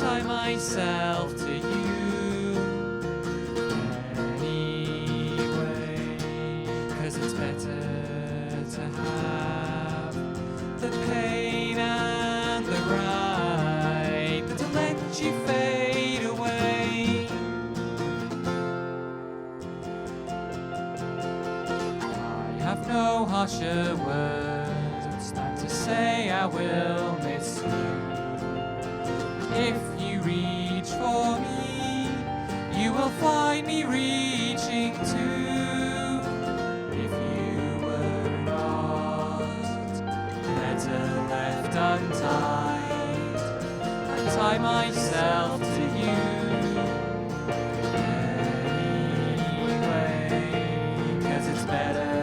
tie myself to you anyway, 'cause it's better to have the pain and the right than to let you fade away. I have no harsher words than to say I will miss you. If you reach for me, you will find me reaching too. If you were lost, letter left untied, I'd tie myself to you anyway, 'cause it's better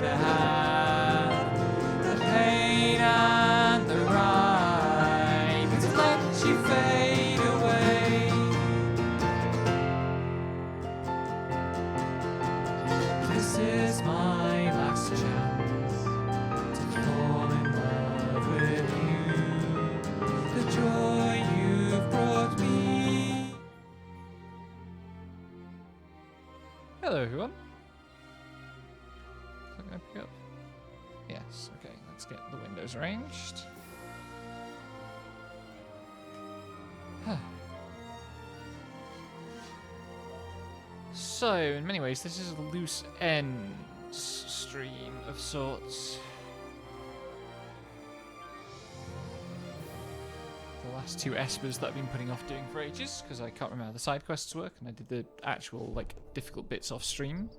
to have the pain and the right than to let you fade away. This is my last chance to fall in love with you. The joy you've brought me. Hello, everyone. Is that gonna pick up? Yes. Okay. Let's get the windows arranged. So, in many ways, this is a loose ends stream of sorts. The last two espers that I've been putting off doing for ages, because I can't remember how the side quests work, and I did the actual, like, difficult bits off stream.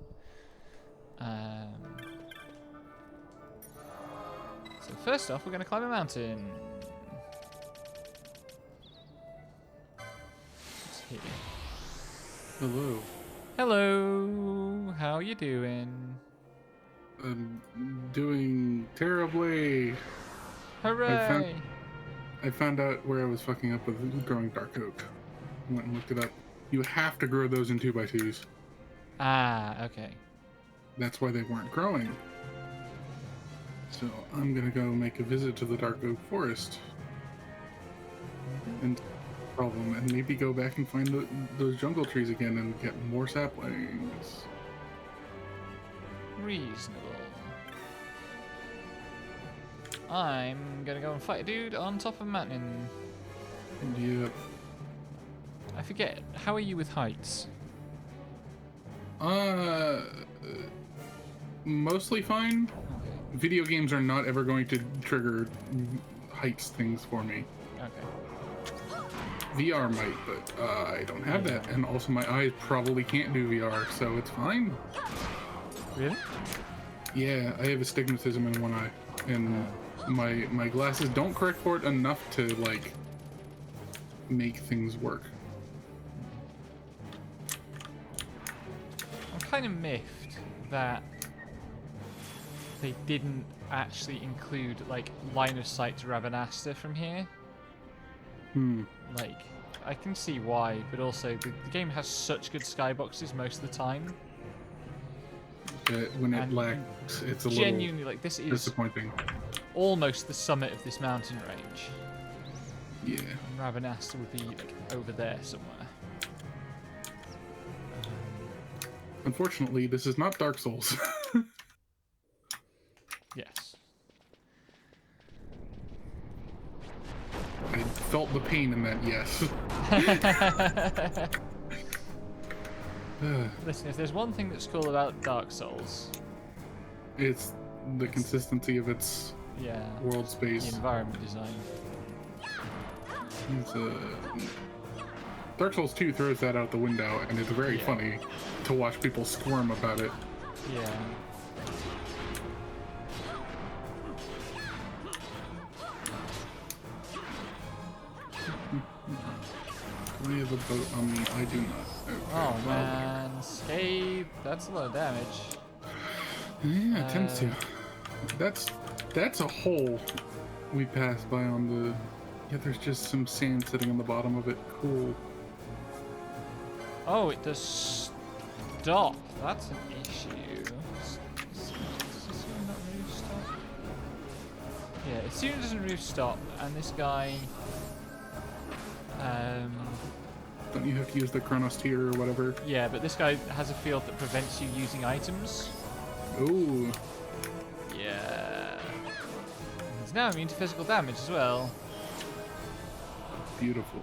So first off, we're going to climb a mountain. What's here? Hello. Hello, how you doing? I'm doing terribly. Hooray! I found out where I was fucking up with growing dark oak. Went and looked it up. You have to grow those in 2x2s. Ah, okay. That's why they weren't growing. So I'm gonna go make a visit to the dark oak forest. And problem, and maybe go back and find those jungle trees again and get more saplings. Reasonable. I'm gonna go and fight a dude on top of a mountain. Yep. I forget, how are you with heights? Mostly fine. Okay. Video games are not ever going to trigger heights things for me. Okay. VR might, but I don't have that, and also my eyes probably can't do VR, so it's fine. Really? Yeah, I have astigmatism in one eye, and my glasses don't correct for it enough to like make things work. I'm kind of miffed that they didn't actually include like line of sight to Rabanasta from here. Like, I can see why, but also the game has such good skyboxes most of the time. When it And lacks, it's a genuinely, like, this little is disappointing. almost the summit of this mountain range. Yeah. And Rabanasta would be like over there somewhere. Unfortunately, this is not Dark Souls. Yes. I felt the pain in that, yes. Listen, if there's one thing that's cool about Dark Souls, It's the consistency of its yeah, world the space. environment design. It's, Dark Souls 2 throws that out the window, and it's very funny to watch people squirm about it. Yeah. Do we have a boat on me? I do not. Okay. Oh man, Scathe, that's a lot of damage. Yeah, it tends to. That's a hole we passed by on the... Yeah, there's just some sand sitting on the bottom of it. Cool. Oh, it does stop. That's an issue. Does this not move stop? Yeah, it soon doesn't move stop, and this guy Don't you have to use the Chronos tier or whatever? Yeah, but this guy has a field that prevents you using items. Ooh. Yeah. He's now immune to physical damage as well. Beautiful.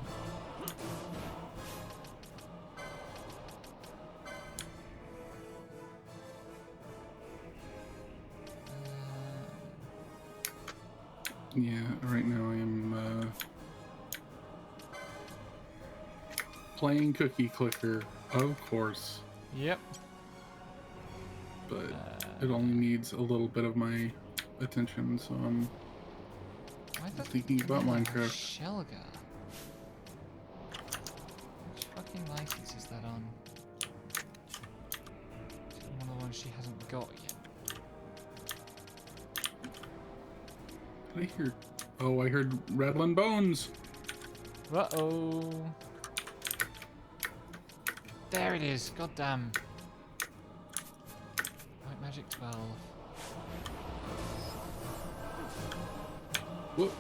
Yeah, right now I am playing Cookie Clicker, of course, Yep. but it only needs a little bit of my attention, so I'm Why the thinking about Minecraft. Shelga. Which fucking license is that on? Is it one of the ones she hasn't got yet? Did I hear? Oh, I heard rattling bones. Uh-oh. There it is. God damn. White Magic 12. Whoop.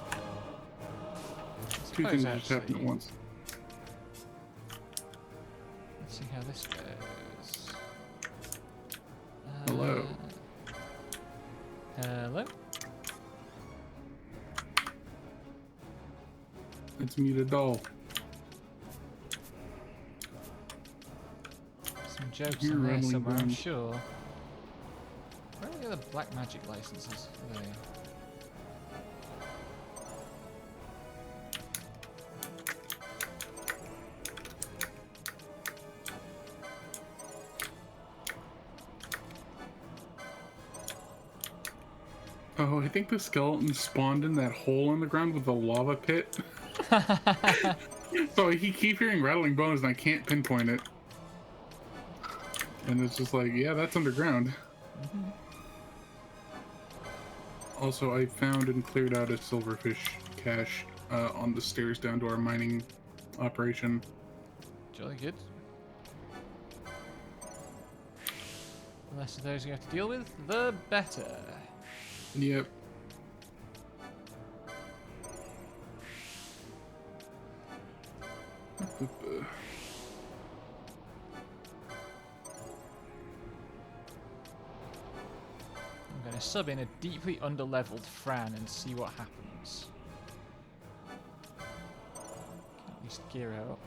Two things just happened at once. Let's see how this goes. Hello. Hello? It's muted doll. Some jokes You're in there rambling somewhere, I'm down. sure. Where are the other black magic licenses? Are they? Oh, I think the skeleton spawned in that hole in the ground with the lava pit. So he keep hearing rattling bones and I can't pinpoint it. And it's just like, yeah, that's underground. Also, I found and cleared out a silverfish cache on the stairs down to our mining operation. Jolly good. The less of those you have to deal with, the better. Yep. I'm going to sub in a deeply underleveled Fran and see what happens. Can at least gear her up.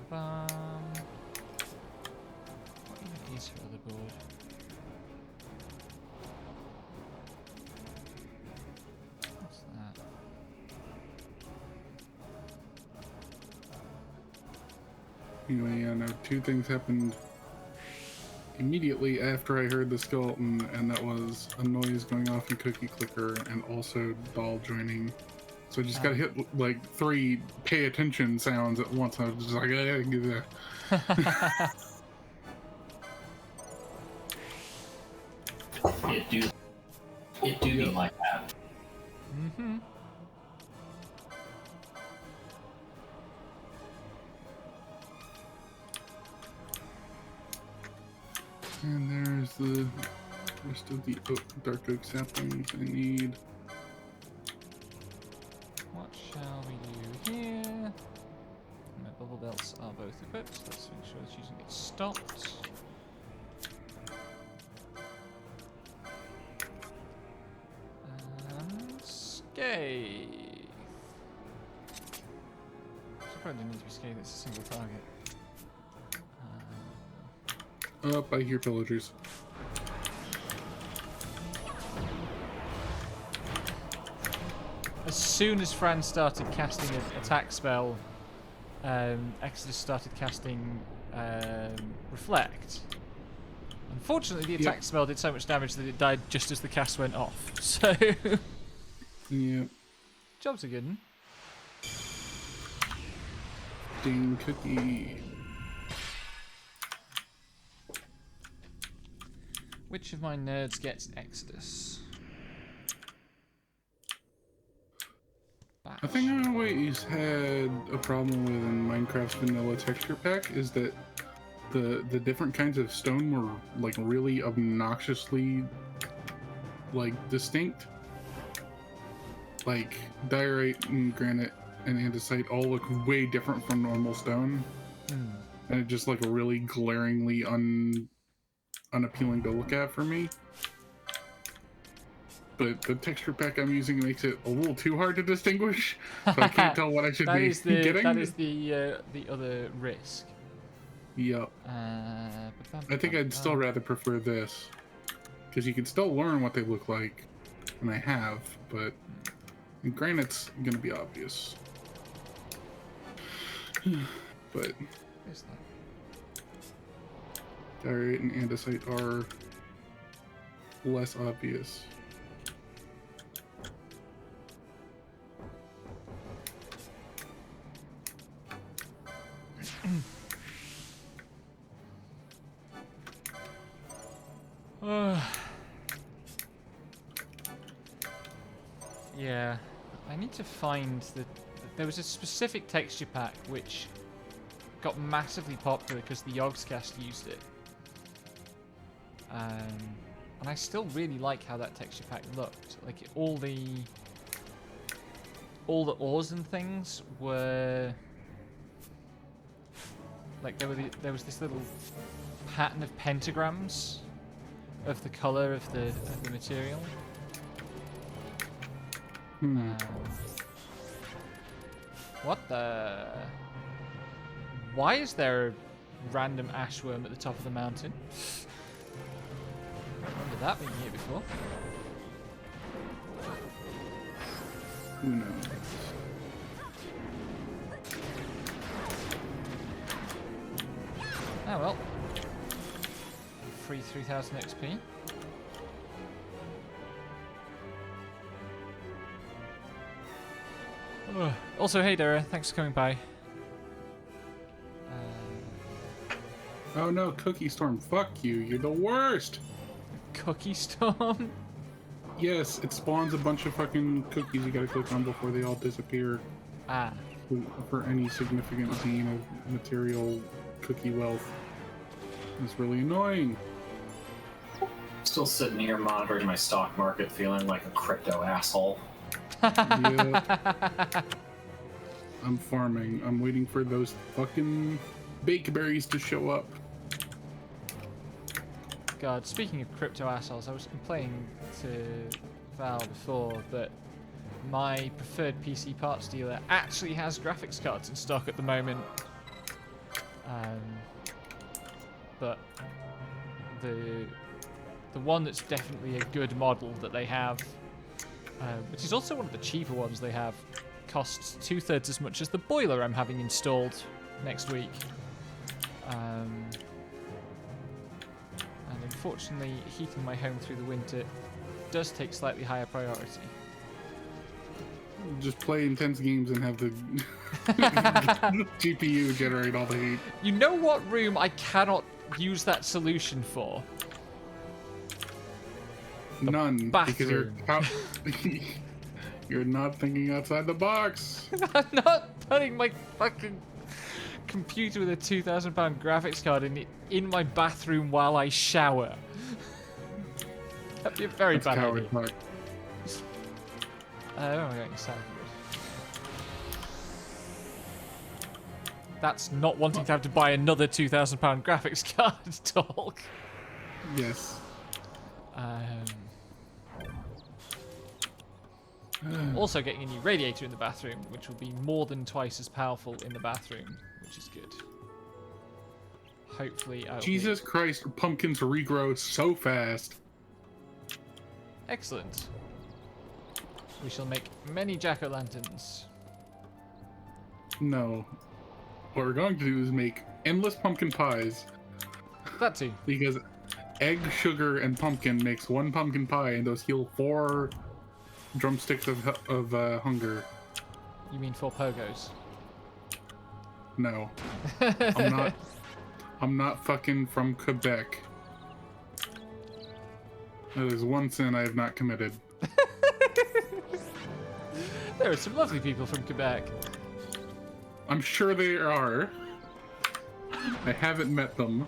What even is her other board? What's that? Anyway, yeah, no, two things happened immediately after I heard the skeleton, and that was a noise going off in Cookie Clicker and also doll joining. So I just got hit like 3 pay attention sounds at once. I was just like, I gotta get that. It do be like that. Mm-hmm. And there's the rest of the dark oak saplings I need. What shall we do here? My bubble belts are both equipped. Let's make sure that she doesn't get stopped. And scathe. She probably didn't need to be scathed, it's a single target. Up, I hear pillagers. As soon as Fran started casting an attack spell, Exodus started casting Reflect. Unfortunately, the attack spell did so much damage that it died just as the cast went off. So, Yep. jobs are good. Huh? Ding Cookie. Which of my nerds gets Exodus? I think I always had a problem with in Minecraft's vanilla texture pack is that the different kinds of stone were like really obnoxiously like distinct. Like diorite and granite and andesite all look way different from normal stone, and it just like really glaringly unappealing to look at for me. But the texture pack I'm using makes it a little too hard to distinguish, so I can't tell what I should be getting. That is the other risk. Yep. I think I'd still rather prefer this, because you can still learn what they look like, and I have, but granite's gonna be obvious. But Where's that? diorite and andesite are less obvious. Yeah, I need to find the. There was a specific texture pack which got massively popular because the Yogscast used it, and I still really like how that texture pack looked. Like all the ores and things were like there was this little pattern of pentagrams of the color of the material. What the? Why is there a random ashworm at the top of the mountain? I remember that being here before. Who knows? Oh well. Free 3000 XP. Also, hey Dara, thanks for coming by. Oh no, Cookie Storm, fuck you, you're the worst! Cookie Storm? Yes, it spawns a bunch of fucking cookies you gotta click on before they all disappear. Ah. For any significant gain of material cookie wealth. It's really annoying. Still sitting here monitoring my stock market, feeling like a crypto asshole. Yeah. I'm farming. I'm waiting for those fucking bakeberries to show up. God, speaking of crypto assholes, I was complaining to Val before, but my preferred PC parts dealer actually has graphics cards in stock at the moment. But the one that's definitely a good model that they have, which is also one of the cheaper ones they have, costs 2/3 as much as the boiler I'm having installed next week. And unfortunately, heating my home through the winter does take slightly higher priority. Just play intense games and have the GPU generate all the heat. You know what room I cannot use that solution for? None. bathroom. Because you're not thinking outside the box. I'm not putting my fucking computer with a £2,000 graphics card in my bathroom while I shower. That'd be a very That's bad coward idea. part. I'm getting sad. That's not wanting to have to buy another £2,000 graphics card talk. Yes. Also getting a new radiator in the bathroom, which will be more than twice as powerful in the bathroom, which is good. Hopefully, Jesus Christ, pumpkins regrow so fast. Excellent. We shall make many jack-o'-lanterns. No. What we're going to do is make endless pumpkin pies. That too. Because egg, sugar, and pumpkin makes one pumpkin pie, and those heal 4 drumsticks of hunger. You mean 4 pogos? No. I'm not fucking from Quebec. That is one sin I have not committed. There are some lovely people from Quebec. I'm sure they are. I haven't met them.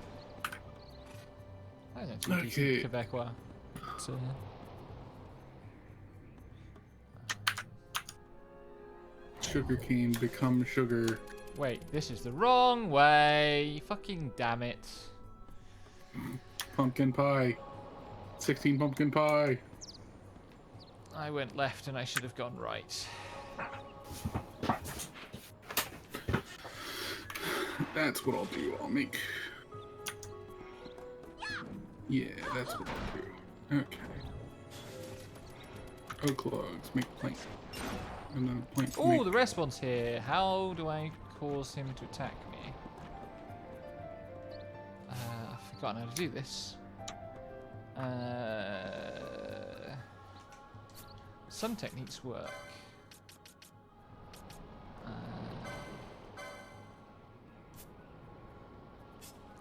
I don't think Okay. he's Quebecois. So, Sugarcane become sugar. wait, this is the wrong way. Fucking damn it. Pumpkin pie. 16 pumpkin pie. I went left and I should have gone right. That's what I'll do. I'll make. Yeah, that's what I'll do. Okay. Oak logs, make plank. And then a plank. Oh, make... the respawn's here. How do I cause him to attack me? I've forgotten how to do this. Some techniques work.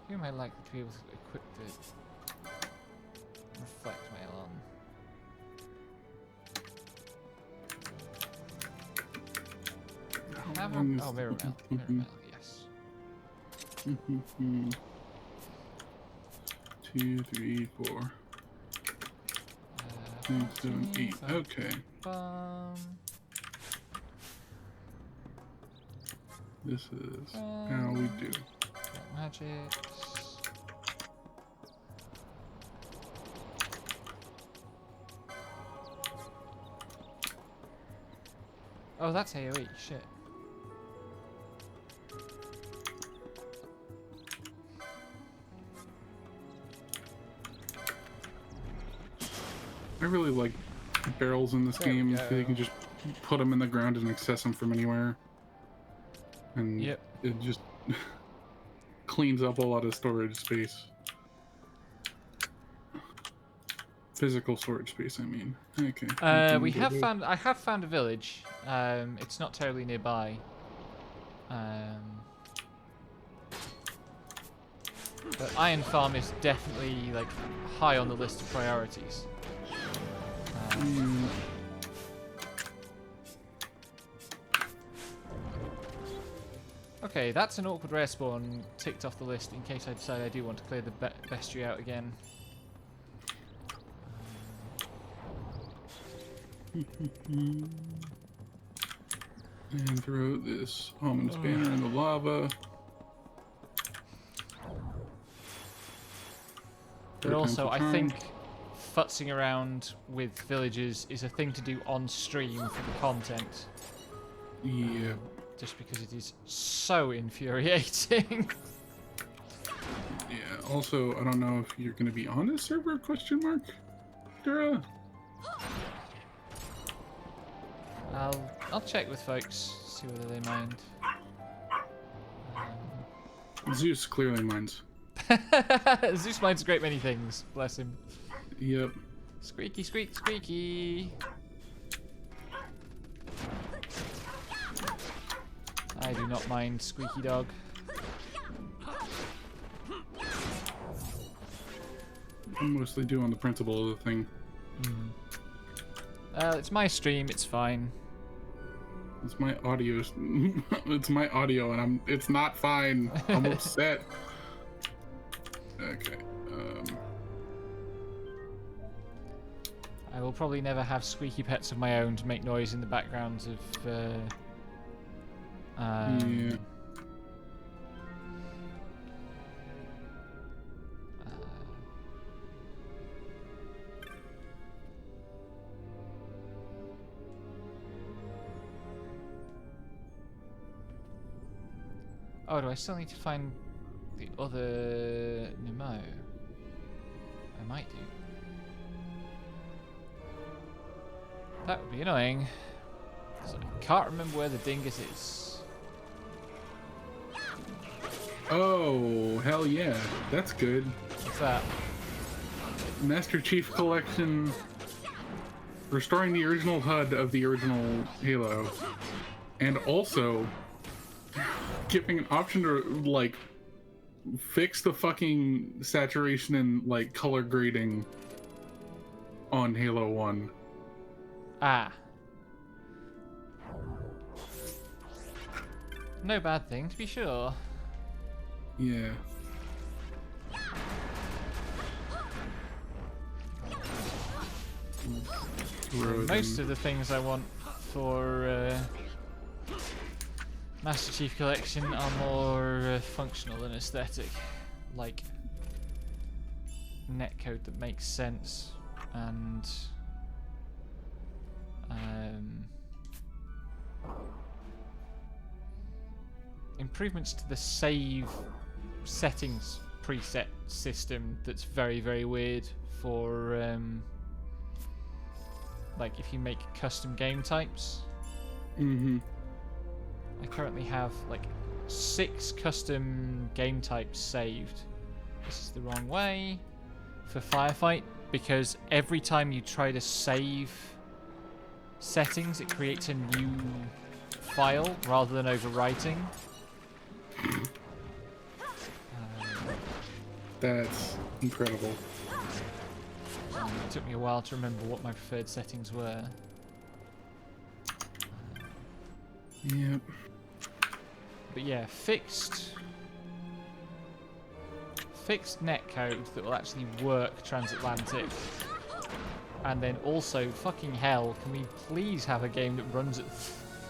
Who am I likely to be able to equip the reflect mail on? How Have long is oh, mirror mail. Mirror mail, yes. 2, 3, 4, 2, 7, 8. Okay. This is how we do. Magics. Oh, that's AoE. Shit. I really like barrels in this There we game go. because you can just put them in the ground and access them from anywhere. And Yep. it just cleans up a lot of storage space. Physical storage space, I mean. Okay. We have found. I have found a village. It's not terribly nearby. But Iron Farm is definitely like high on the list of priorities. Okay, that's an awkward rare spawn ticked off the list in case I decide I do want to clear the bestiary out again. And throw this ominous banner in the lava. But also, I think futzing around with villages is a thing to do on stream for the content. Yeah. Just because it is so infuriating. Yeah. Also, I don't know if you're going to be on this server? Question mark. Dura. I'll check with folks, see whether they mind. Zeus clearly minds. Zeus minds a great many things. Bless him. Yep. Squeaky, squeak, squeaky. I do not mind Squeaky Dog. I mostly do on the principle of the thing. It's my stream. It's fine. It's my audio. It's my audio, and it's not fine. I'm upset. Okay. I will probably never have squeaky pets of my own to make noise in the backgrounds of. Yeah. Oh, do I still need to find the other Nemo? I might do. That would be annoying. So I can't remember where the dingus is. Oh, hell yeah. That's good. What's that? Master Chief Collection. Restoring the original HUD of the original Halo. And also giving an option to, like, fix the fucking saturation and, like, color grading on Halo 1. Ah. No bad thing, to be sure. Yeah. Most of the things I want for Master Chief Collection are more functional than aesthetic, like netcode that makes sense and improvements to the save settings preset system that's very, very weird for like if you make custom game types. Mm-hmm. I currently have like 6 custom game types saved. This is the wrong way for Firefight, because every time you try to save settings, it creates a new file rather than overwriting. That's incredible. It took me a while to remember what my preferred settings were. Yep. But yeah, fixed netcode that will actually work transatlantic. And then also, fucking hell, can we please have a game that runs at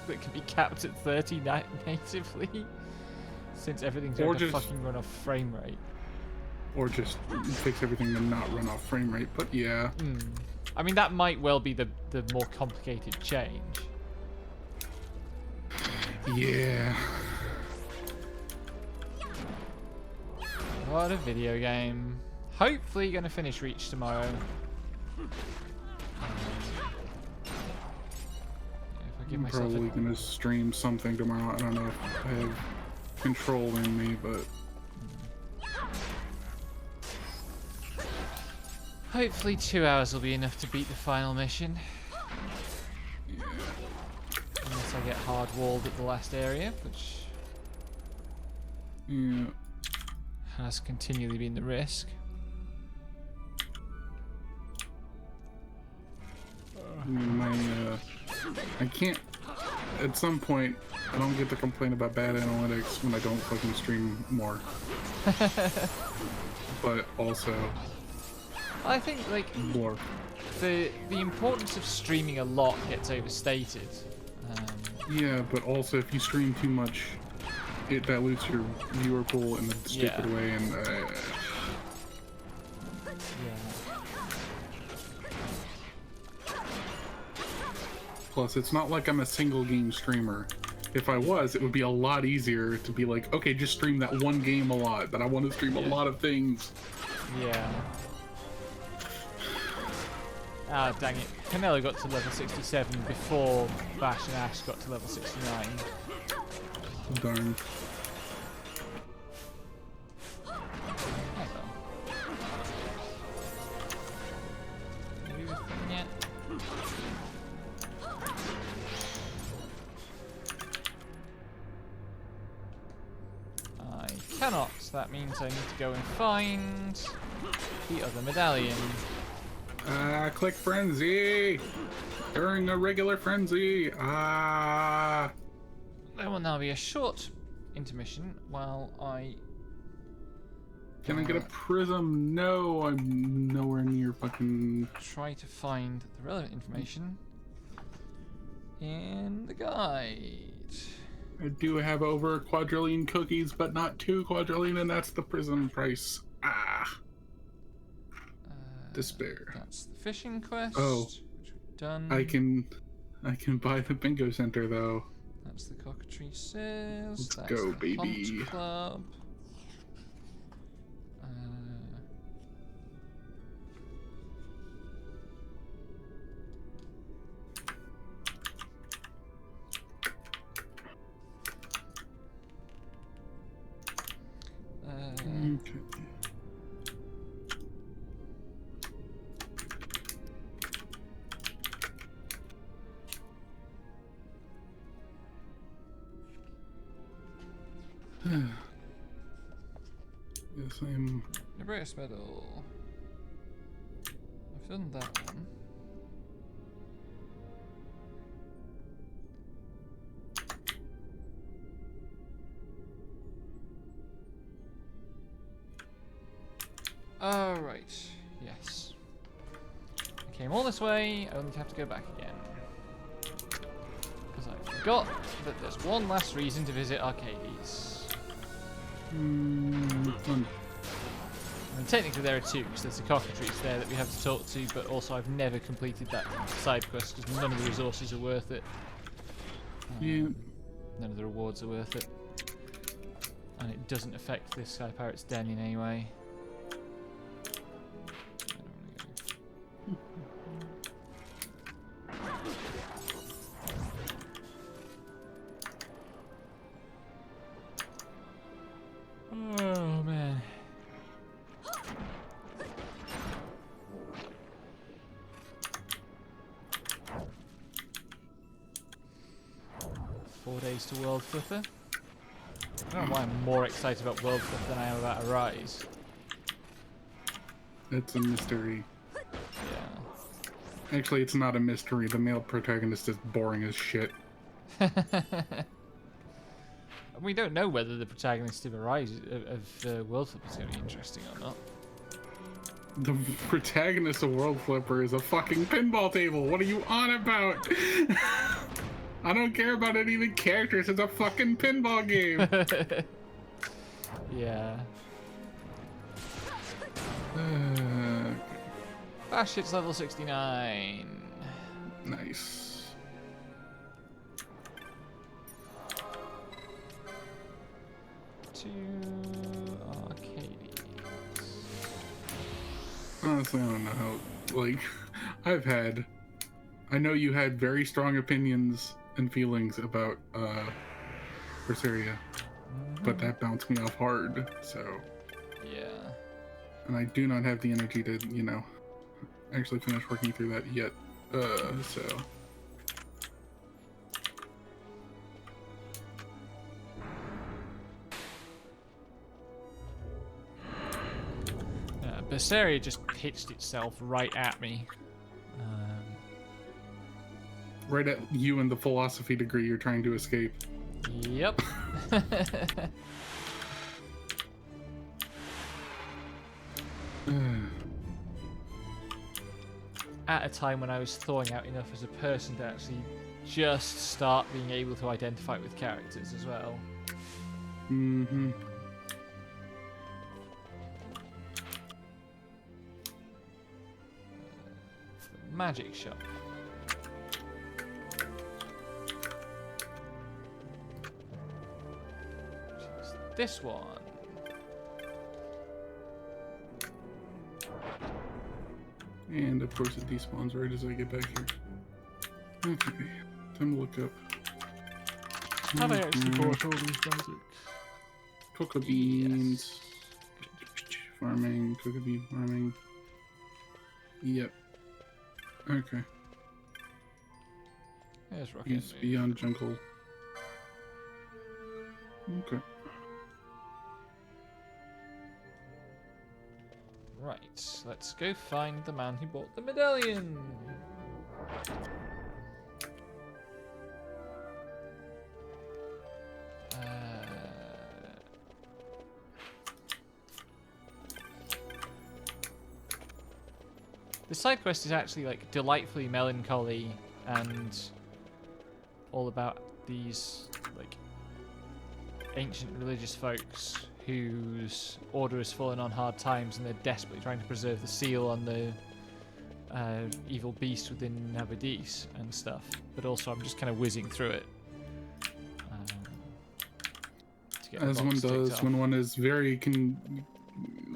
that can be capped at 30 natively? Since everything's going to fucking run off frame rate. Or just fix everything to not run off frame rate, but yeah. I mean, that might well be the more complicated change. Yeah. What a video game. Hopefully going to finish Reach tomorrow. If I give I'm myself probably gonna stream something tomorrow. I don't know if I have control in me, but hopefully 2 hours will be enough to beat the final mission. yeah. Unless I get hard-walled at the last area, which Yeah. has continually been the risk. I mean, I can't. At some point, I don't get to complain about bad analytics when I don't fucking stream more. But also, I think like more. the importance of streaming a lot gets overstated. Yeah, but also if you stream too much, it dilutes your viewer pool in a stupid Yeah. way, and Yeah. plus it's not like I'm a single game streamer. If I was, it would be a lot easier to be like, okay, just stream that one game a lot, but I want to stream a lot of things. Yeah. Ah, dang it. Canelo got to level 67 before Bash and Ash got to level 69. Darn. Oh well. Maybe we've done yet. I cannot, so that means I need to go and find the other medallion. Click frenzy! During a regular frenzy! There will now be a short intermission while I... Can I get a prism? No, I'm nowhere near fucking... try to find the relevant information in the guide. I do have over a quadrillion cookies, but not 2 quadrillion, and that's the prism price. Despair. That's the fishing quest. Oh. Which we've done. I can buy the bingo center though. That's the cockatrice says. Let's That's go, the baby. Hunt Club. Okay. Yes, I'm. Nebraska medal. I've done that one. Alright, yes. I came all this way, only to have to go back again. Because I forgot that there's one last reason to visit Arcades. Fun. I mean, technically there are two, because there's the cockatrice there that we have to talk to, but also I've never completed that side quest because none of the resources are worth it. Yeah. None of the rewards are worth it. And it doesn't affect this Sky Pirate's Den in any way. Oh man. Four days to World Flipper. I don't know why I'm more excited about World Flipper than I am about Arise. It's a mystery. Yeah. Actually, it's not a mystery. The male protagonist is boring as shit. We don't know whether the protagonist of Arise of World Flipper is going to be interesting or not. The protagonist of World Flipper is a fucking pinball table. What are you on about? I don't care about any of the characters. It's a fucking pinball game. Yeah. Ah, shit's level 69. Nice. To Arcades. Honestly, I don't know how. Like, I know you had very strong opinions and feelings about Berseria, but that bounced me off hard. So. Yeah. And I do not have the energy to, you know, actually finish working through that yet. So. Berseria just pitched itself right at me. Right at you and the philosophy degree you're trying to escape. Yep. At a time when I was thawing out enough as a person to actually just start being able to identify with characters as well. Mm-hmm. Magic shop. This one. And of course it despawns right as I get back here. Okay, time to look up. Have I actually bought all these magic? Cocoa beans. Farming, cocoa bean farming. Yep. Okay. There's Rocket. Yes, beyond jungle. Okay. Right, let's go find the man who bought the medallion. The side quest is actually like delightfully melancholy and all about these like ancient religious folks whose order has fallen on hard times and they're desperately trying to preserve the seal on the evil beast within Nabadis and stuff. But also I'm just kind of whizzing through it. To get the As one box ticked does off. when one is very,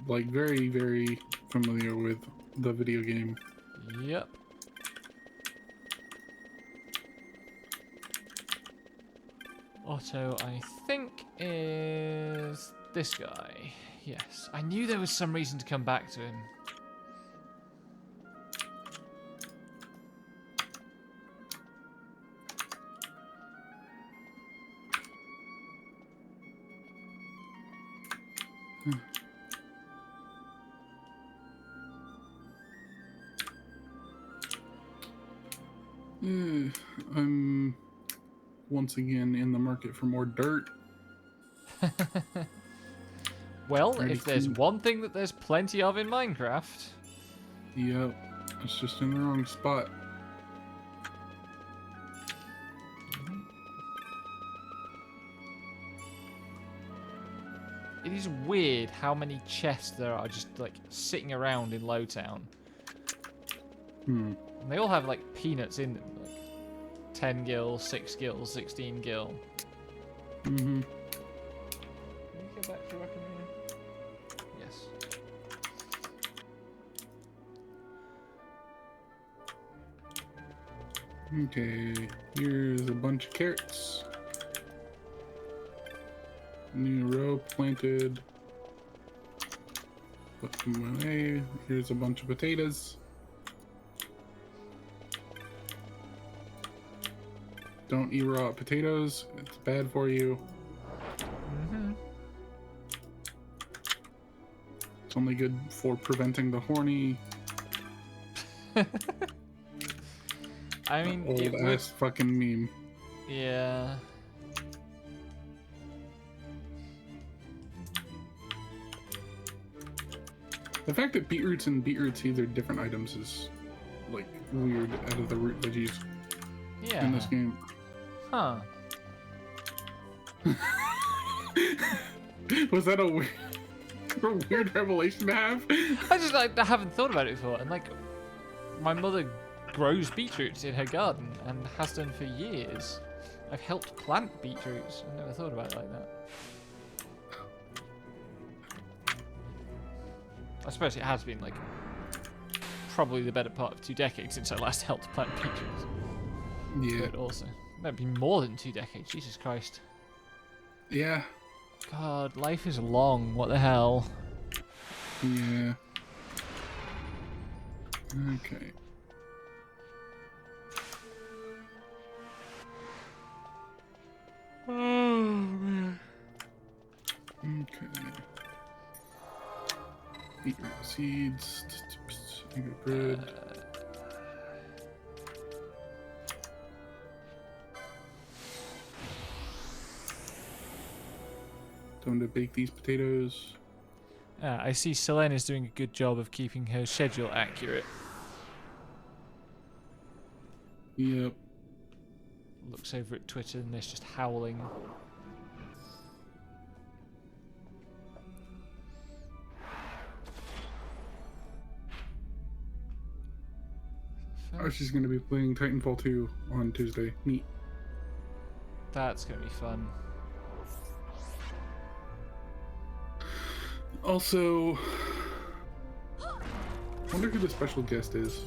very, very familiar with the video game. Yep. Otto, I think, is this guy. Yes. I knew there was some reason to come back to him. I'm once again in the market for more dirt. Well, Already if there's cleaned. one thing that there's plenty of in Minecraft, Yep. It's just in the wrong spot. it is weird how many chests there are just like sitting around in Lowtown. Hmm. And they all have like peanuts in them, like 10 gil, 6 gil, 16 gil. Mm-hmm. Can you go back to Rockamania? Yes. Okay. Here's a bunch of carrots. New row planted. Put them away. Here's a bunch of potatoes. Don't eat raw potatoes. It's bad for you. Mm-hmm. It's only good for preventing the horny I mean, old it would... ass fucking meme. Yeah. The fact that beetroots and beetroot seeds are different items is like weird out of the root veggies Yeah. in this game. Huh. Was that a weird revelation to have? I just like I haven't thought about it before, and like my mother grows beetroots in her garden and has done for years. I've helped plant beetroots. I never thought about it like that. I suppose it has been like probably the better part of 2 decades since I last helped plant beetroots. Yeah. But also, that'd be more than 2 decades. Jesus Christ. Yeah. God, life is long. What the hell? Yeah. Okay. Oh man. Okay. Beetroot seeds. Beetroot bread. Time to bake these potatoes. I see Selene is doing a good job of keeping her schedule accurate. Yep. Looks over at Twitter and there's just howling. Oh, she's gonna be playing Titanfall 2 on Tuesday. Neat. That's gonna be fun. Also, I wonder who the special guest is.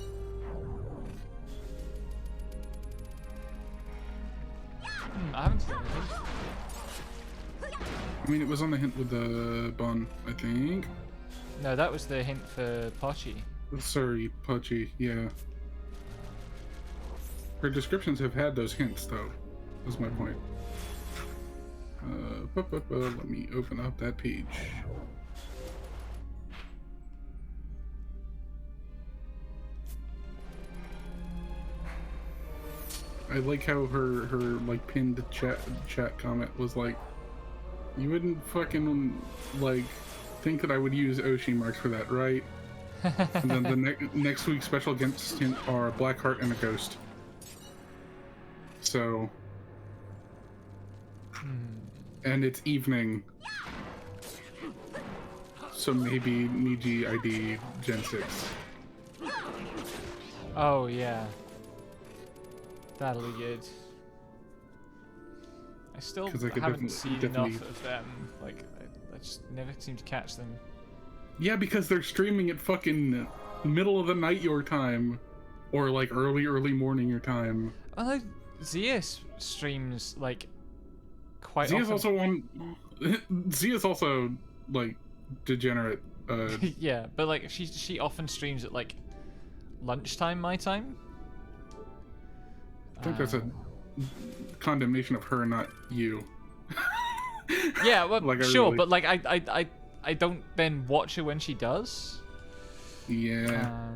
I haven't seen anything. I mean, it was on the hint with the bun, I think. No, that was the hint for Pochi. Sorry, Pucci, yeah. Her descriptions have had those hints, though. That's my point. Let me open up that page. I like how her like pinned chat comment was like, you wouldn't fucking like think that I would use Oshi marks for that, right? And then the next week's special guests are Blackheart and a Ghost. So, and it's evening, so maybe Niji ID Gen 6. Oh yeah. That'll be good. I still 'Cause I could haven't seen definitely- enough of them. Like, I just never seem to catch them. Yeah, because they're streaming at fucking middle of the night your time, or like early morning your time. Although Zeus streams like quite Zia's often. also on. Zia's also like degenerate. Yeah, but like she often streams at like lunchtime my time. I think that's a condemnation of her, not you. Yeah, well, Like, I sure, really- but like I don't then watch her when she does. Yeah.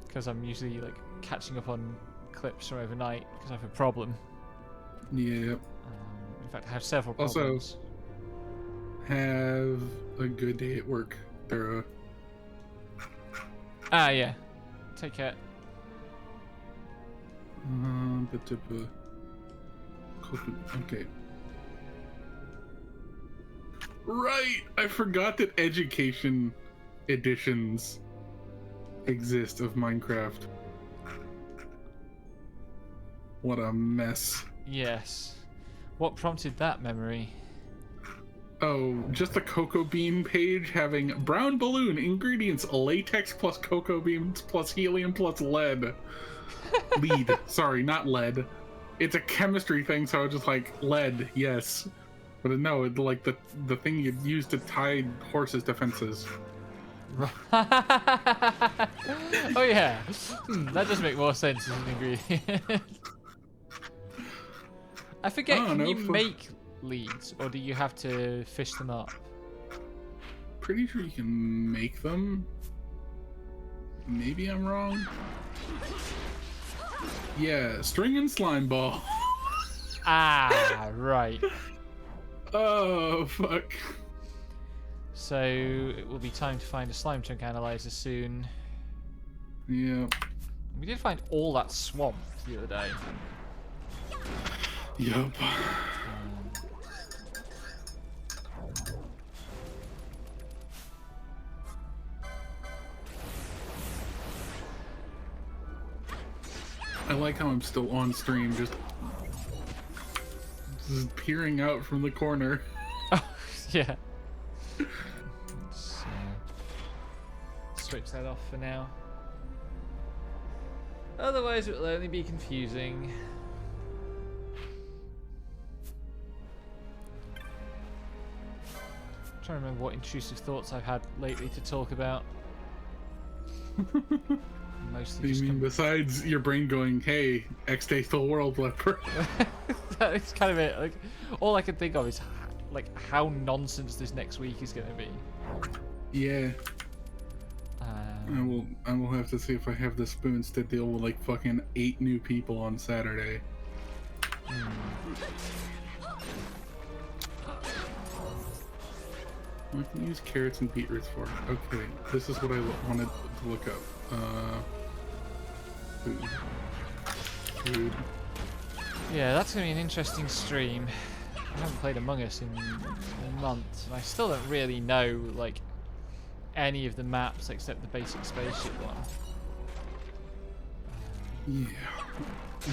Because I'm usually like catching up on clips from overnight because I have a problem. Yeah. In fact, I have several Also, problems. Have a good day at work, Dara. Ah, yeah. Take care. Okay. Right! I forgot that education editions exist of Minecraft. What a mess. Yes. What prompted that memory? Oh, just a cocoa bean page having brown balloon ingredients, latex plus cocoa beans plus helium plus lead. Lead. Sorry, not lead. It's a chemistry thing, so I was just like, lead, yes. But no, it's like the thing you'd use to tie horses to fences. Oh yeah, that does make more sense as an ingredient. I forget, Oh, can no, you make leads, or do you have to fish them up? Pretty sure you can make them. Maybe I'm wrong. Yeah, string and slime ball. Ah, right. Oh, fuck. So it will be time to find a slime chunk analyzer soon. Yeah. We did find all that swamp the other day. Yup. I like how I'm still on stream, just peering out from the corner. Oh, yeah. Let's switch that off for now. Otherwise, it will only be confusing. I'm trying to remember what intrusive thoughts I've had lately to talk about. Mostly You just mean besides your brain going, hey, X Day still world leper? That's kind of it. Like, all I can think of is like how nonsense this next week is going to be. Yeah. I will have to see if I have the spoons to deal with like fucking 8 new people on Saturday. What can you use carrots and beetroots for? Okay, this is what I wanted to look up. Food. Food. Yeah, that's going to be an interesting stream. I haven't played Among Us in months, and I still don't really know like any of the maps except the basic spaceship one. Yeah.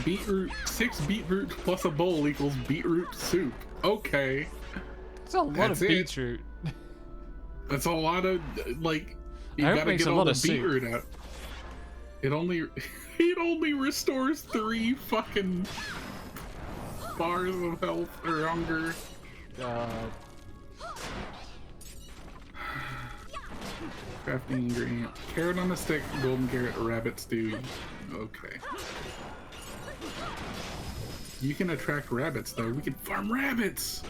Beetroot, 6 beetroot plus a bowl equals beetroot soup. Okay. It's a lot That's of it. beetroot. That's a lot of, like, you I hope it gotta makes get a all lot the of soup. beetroot out. It only restores 3 fucking bars of health or hunger. God. Crafting ingredient. Carrot on a stick, golden carrot, rabbit stew. Okay. You can attract rabbits though. We can farm rabbits!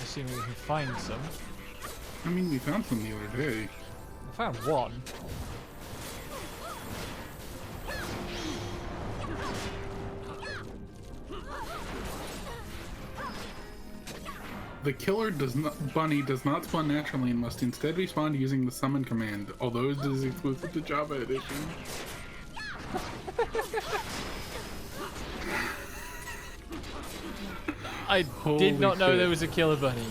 Assuming we can find some. I mean, we found some the other day. I found one. The killer bunny does not spawn naturally and must instead be spawned using the summon command, although it is exclusive to Java Edition. I did not know there was a killer bunny.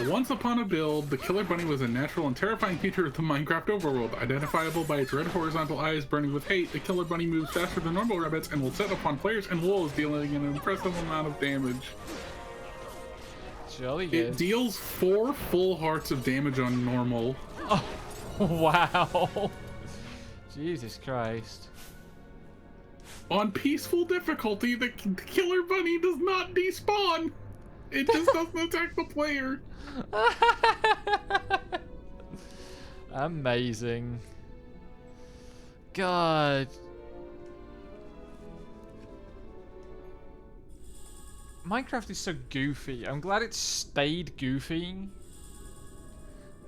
Once upon a build, the killer bunny was a natural and terrifying feature of the Minecraft overworld. Identifiable by its red horizontal eyes burning with hate, the killer bunny moves faster than normal rabbits and will set upon players and wolves, dealing an impressive amount of damage. Jolly It good. deals 4 full hearts of damage on normal. Oh, wow. Jesus Christ. On peaceful difficulty, the killer bunny does not despawn. It just doesn't attack the player. Amazing. God. Minecraft is so goofy. I'm glad it stayed goofy.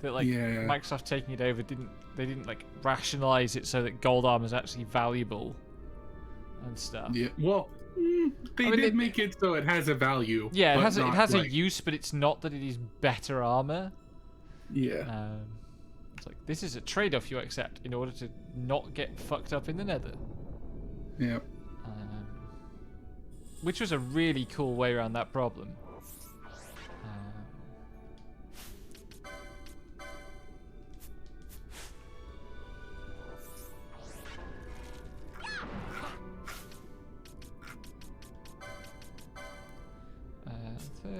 That like Yeah. Microsoft taking it over didn't like rationalize it so that gold armor is actually valuable and stuff. Yeah. Well, they I mean, did make it so it has a value. Yeah, it but has not, a like- use, but it's not that it is better armor. Yeah. It's like this is a trade-off you accept in order to not get fucked up in the Nether. Yeah. Which was a really cool way around that problem.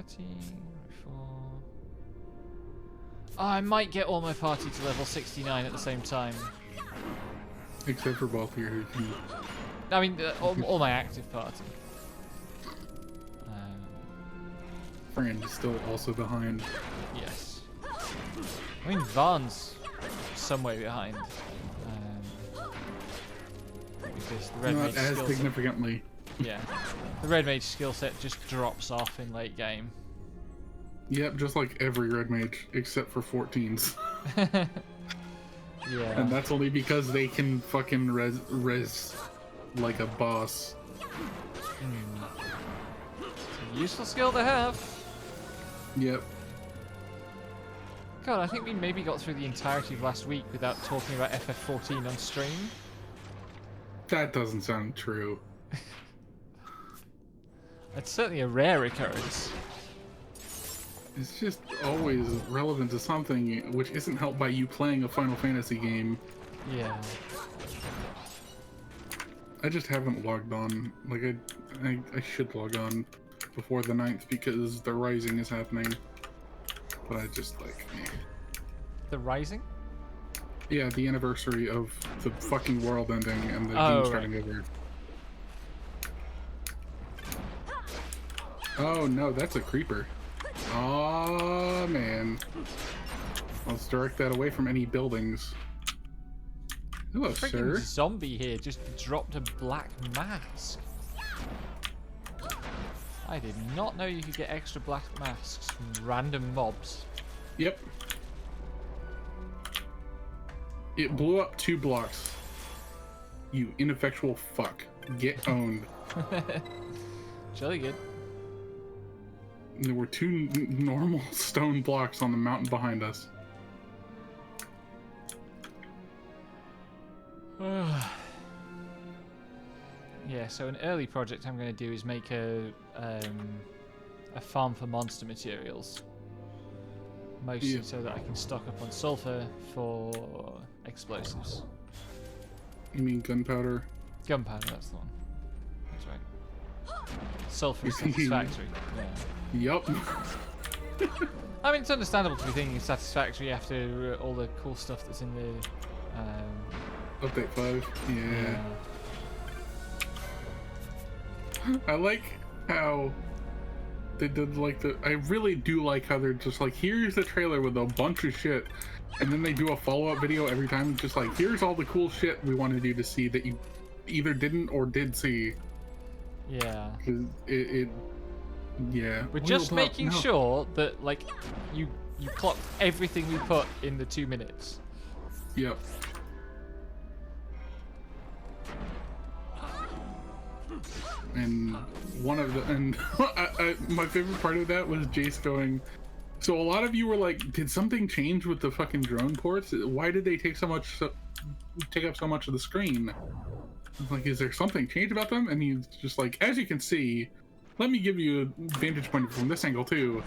13, 4. Oh, I might get all my party to level 69 at the same time. Except for Balthier, who can... I mean, all my active party. Fran is still also behind. Yes. I mean, Vaughn's some way behind. Because the Red Not Mage as skill set, significantly. yeah, the Red Mage skill set just drops off in late game. Yep, just like every Red Mage, except for 14s. Yeah. And that's only because they can fucking res like a boss. It's a useful skill to have. Yep. God, I think we maybe got through the entirety of last week without talking about FF14 on stream. That doesn't sound true. It's certainly a rare occurrence. It's just always relevant to something, which isn't helped by you playing a Final Fantasy game. Yeah. I just haven't logged on. Like, I should log on before the 9th because the Rising is happening. But I just, like... The Rising? Yeah, the anniversary of the fucking world ending and the Oh, game starting over. Oh no, that's a creeper. Oh man. Let's direct that away from any buildings. Hello, Freaking sir. zombie here just dropped a black mask. I did not know you could get extra black masks from random mobs. Yep. It blew up 2 blocks. You ineffectual fuck. Get owned. Jolly good. There were 2 normal stone blocks on the mountain behind us. Yeah, so an early project I'm going to do is make a farm for monster materials. Mostly Yeah. so that I can stock up on sulfur for explosives. You mean gunpowder? Gunpowder, that's the one. That's right. Sulfur is satisfactory. Yeah. Yup. I mean, it's understandable to be thinking it's satisfactory after all the cool stuff that's in the... Update 5. Yeah. I like how they did like the... I really do like how they're just like, here's the trailer with a bunch of shit. And then they do a follow-up video every time. Just like, here's all the cool shit we wanted you to see that you either didn't or did see. Yeah. 'Cause yeah. We're Wheel just up, making no. sure that, like, you clock everything we put in the 2 minutes. Yep. And one of the my favorite part of that was Jace going, so a lot of you were like, did something change with the fucking drone ports? Why did they take up so much of the screen? I was like, is there something changed about them? And he's just like, as you can see, let me give you a vantage point from this angle too.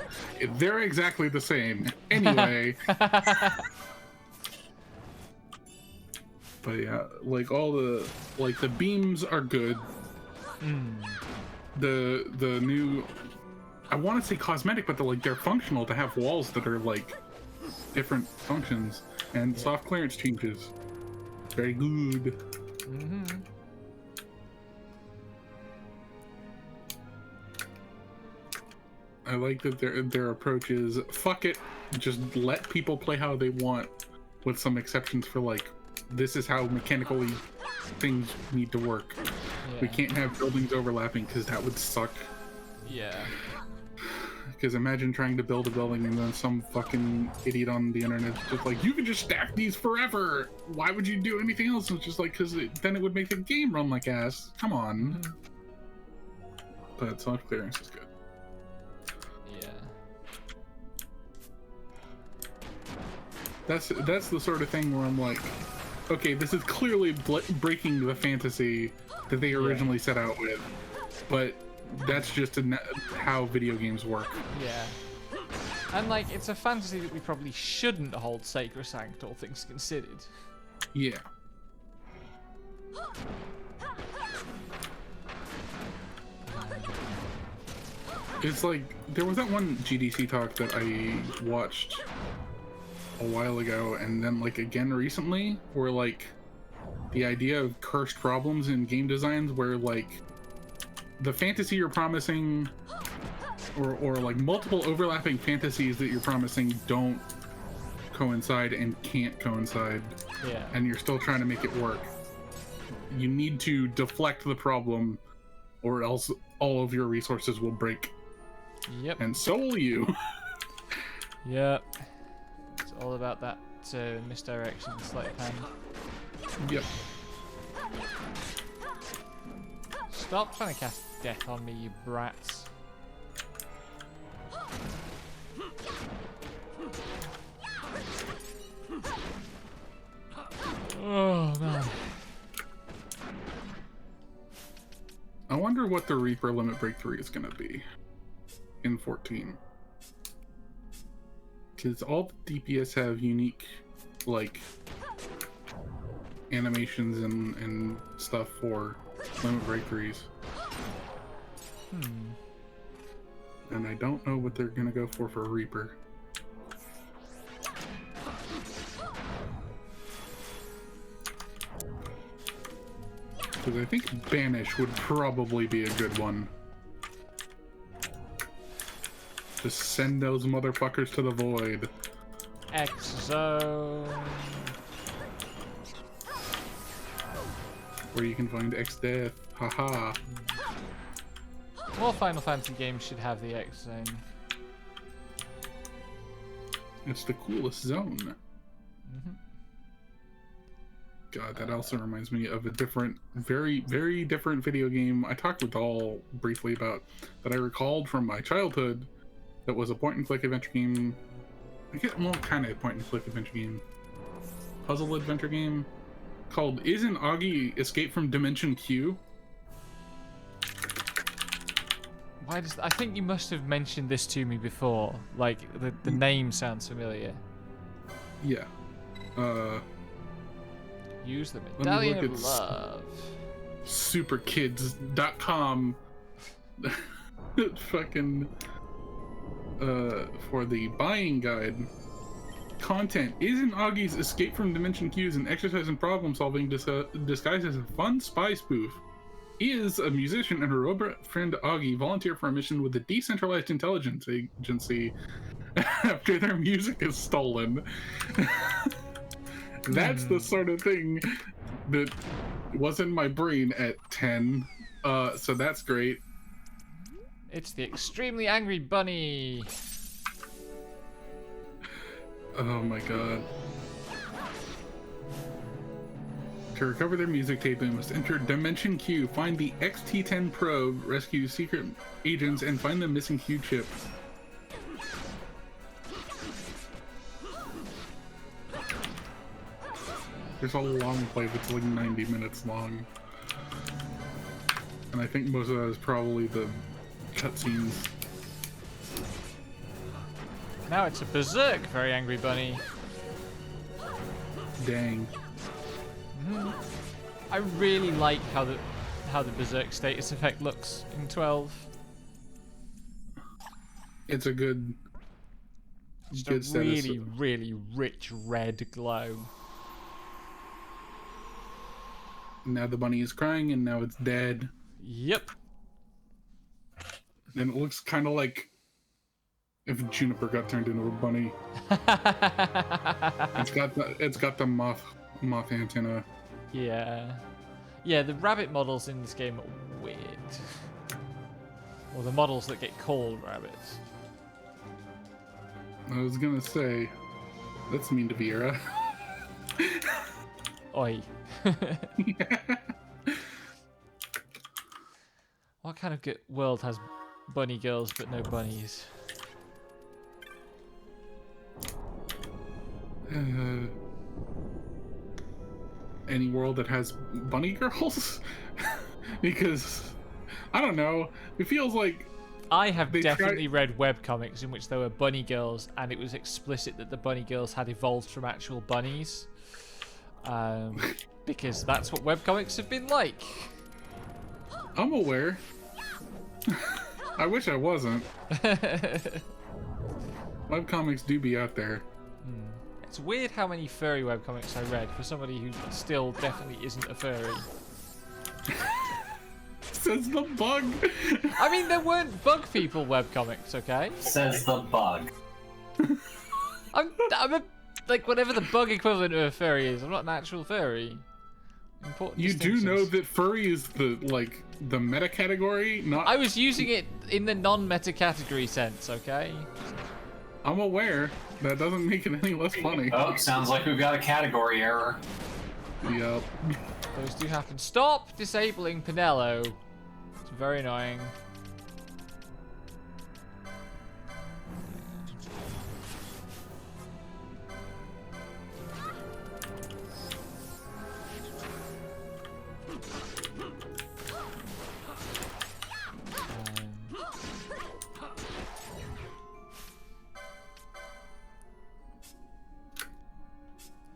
They're exactly the same. Anyway. But yeah, like all the beams are good. The new, I want to say cosmetic, but they're functional to have walls that are like different functions, and soft clearance changes. Very good. I like that their approach is fuck it, just let people play how they want, with some exceptions for like, this is how mechanically things need to work. We can't have buildings overlapping because that would suck. Yeah. Because imagine trying to build a building and then some fucking idiot on the internet is just like, you can just stack these forever. Why would you do anything else? It's just like, because then it would make the game run like ass. Come on. But self-clearance is good. Yeah. That's the sort of thing where I'm like, okay, this is clearly breaking the fantasy that they originally set out with, but that's just how video games work. Yeah. And like, it's a fantasy that we probably shouldn't hold sacrosanct, all things considered. Yeah. It's like, there was that one GDC talk that I watched a while ago, and then like again recently, where like the idea of cursed problems in game designs, where like the fantasy you're promising, or like multiple overlapping fantasies that you're promising don't coincide and can't coincide, Yeah. and you're still trying to make it work. You need to deflect the problem, or else all of your resources will break. Yep. And so will you. Yep. It's all about that misdirection, sleight of hand. Yep. Stop trying to cast death on me, you brats. Oh man. I wonder what the Reaper limit break 3 is going to be in 14. Because all the DPS have unique, like, animations and stuff for limit break 3s. And I don't know what they're going to go for Reaper. Because I think Banish would probably be a good one. Just send those motherfuckers to the void. X-Zone. Where you can find X-Death. Haha. All Final Fantasy games should have the X-Zone. It's the coolest zone. God, that also reminds me of a different, very, very different video game I talked with Dahl briefly about, that I recalled from my childhood, that was a point-and-click adventure game. Well, kind of a point-and-click adventure game. Puzzle adventure game called Isn't Augie Escape from Dimension Q? Why does I think you must have mentioned this to me before. Like the name sounds familiar. Yeah. Use the me Medallion look of at Love. Superkids.com fucking for the buying guide. Content: Isn't Augie's Escape from Dimension Q an exercise in problem solving disguised as a fun spy spoof? He is a musician, and her robot friend Augie volunteer for a mission with the Decentralized Intelligence Agency after their music is stolen. That's the sort of thing that was in my brain at 10. So that's great. It's the Extremely Angry Bunny. Oh my god. To recover their music tape, they must enter Dimension Q, find the XT-10 probe, rescue secret agents, and find the missing Q chip. There's a long play that's like 90 minutes long. And I think most of that is probably the cutscenes. Now it's a Berserk Very Angry Bunny. Dang. I really like how the Berserk status effect looks in 12. It's a good, Just good a status. really, really rich red glow. Now the bunny is crying, and now it's dead. Yep. And it looks kind of like if Juniper got turned into a bunny. It's got the moth antenna. Yeah. Yeah, the rabbit models in this game are weird. Or the models that get called rabbits. I was gonna say, that's mean to Vera. Oi. What kind of world has bunny girls but no bunnies? Any world that has bunny girls? Because, I don't know, it feels like I have They definitely read webcomics in which there were bunny girls, and it was explicit that the bunny girls had evolved from actual bunnies. Because that's what webcomics have been like. I'm aware. I wish I wasn't. Webcomics do be out there. It's weird how many furry webcomics I read for somebody who still definitely isn't a furry. Says the bug. I mean, there weren't bug people webcomics, okay? Says the bug. I'm like whatever the bug equivalent of a furry is. I'm not an actual furry. Important You do know distinctions. that furry is the meta category, not. I was using it in the non-meta category sense, okay? I'm aware. That doesn't make it any less funny. Oh, sounds like we've got a category error. Yep. Those do happen. Stop disabling Pinello. It's very annoying.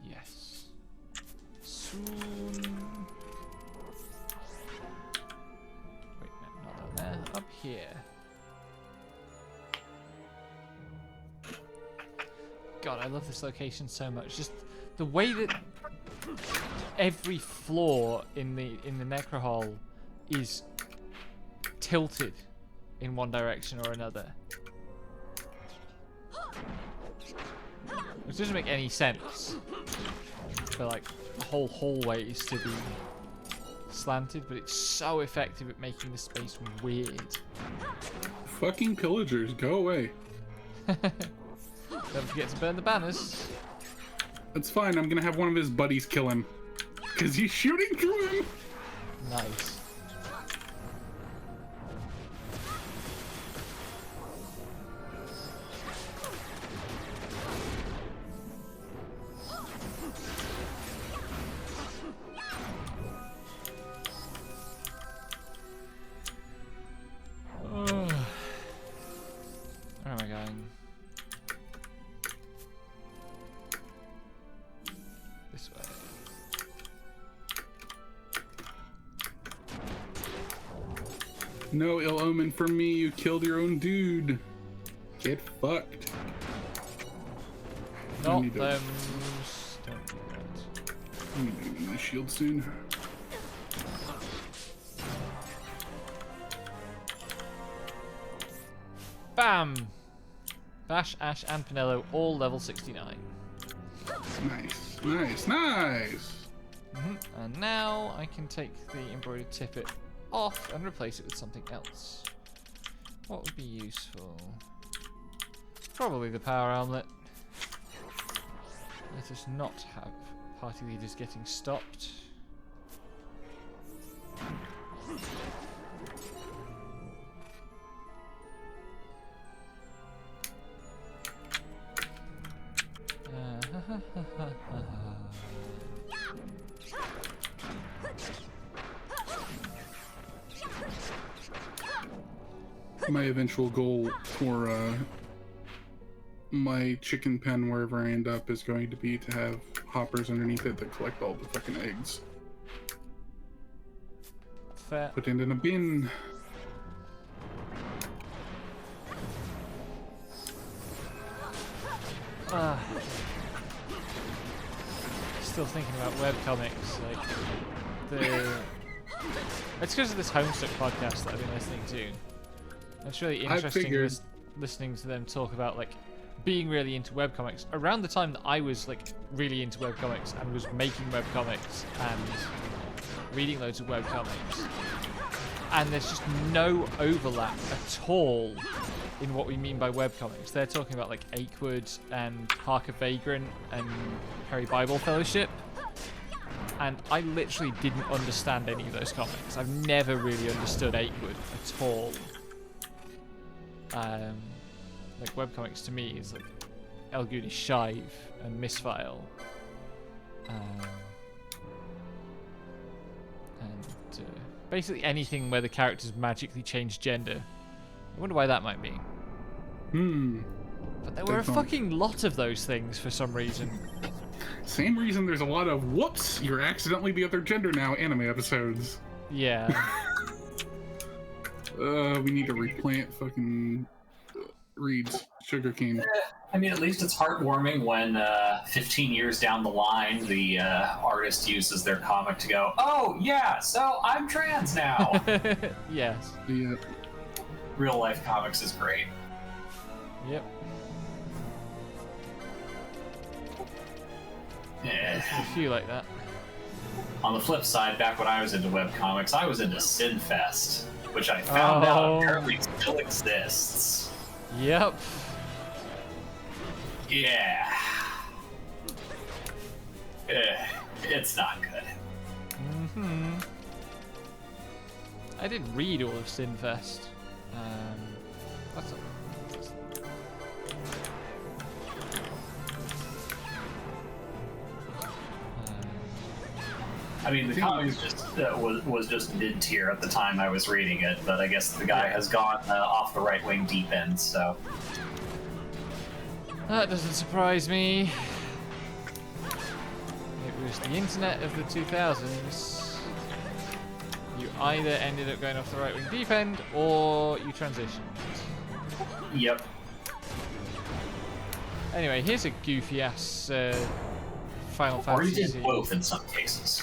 Yes. Soon. Wait, no, not down there. Up here. God, I love this location so much. Just the way that every floor in the Necrohole is tilted in one direction or another. Which doesn't make any sense for like whole hallways to be slanted, but it's so effective at making the space weird. Fucking pillagers, go away. Don't forget to burn the banners. That's fine. I'm gonna have one of his buddies kill him, cause he's shooting through him. Nice. Where am I going? This way. No ill omen for me. You killed your own dude. Get fucked. Not need to- them. Don't do that. I'm gonna be using the shield soon. Bam! Bash, Ash, and Pinello all level 69. Nice, nice, nice. And now I can take the embroidered tippet off and replace it with something else. What would be useful? Probably the power armlet. Let us not have party leaders getting stopped. My eventual goal for my chicken pen, wherever I end up, is going to be to have hoppers underneath it that collect all the fucking eggs. Fair. Put it in a bin. Still thinking about webcomics, like the. It's because of this Homestuck podcast that I've been listening to. It's really I interesting figured. listening to them talk about like being really into webcomics around the time that I was like really into webcomics and was making webcomics and reading loads of webcomics. And there's just no overlap at all in what we mean by webcomics. They're talking about like Achewood and Harker Vagrant and Harry Bible Fellowship. And I literally didn't understand any of those comics. I've never really understood Achewood at all. Like webcomics to me is like El Goody Shive and Misfile. And basically anything where the characters magically change gender. I wonder why that might be. But there were a fucking lot of those things for some reason. Same reason there's a lot of whoops, you're accidentally the other gender now anime episodes. Yeah. We need to replant fucking reeds, sugarcane. I mean, at least it's heartwarming when 15 years down the line, the artist uses their comic to go, oh, yeah, so I'm trans now. Yes. Yeah. Real life comics is great. Yep. Yeah. A few like that. On the flip side, back when I was into webcomics, I was into Sinfest, which I found out apparently still exists. Yep. Yeah. It's not good. Mm-hmm. I did read all of Sinfest. That's I mean, the comic just was just mid-tier at the time I was reading it, but I guess the guy has gone off the right-wing deep end, so... That doesn't surprise me. It was the internet of the 2000s. You either ended up going off the right-wing deep end, or you transitioned. Yep. Anyway, here's a goofy-ass Final Or you Fantasy. did both in some cases.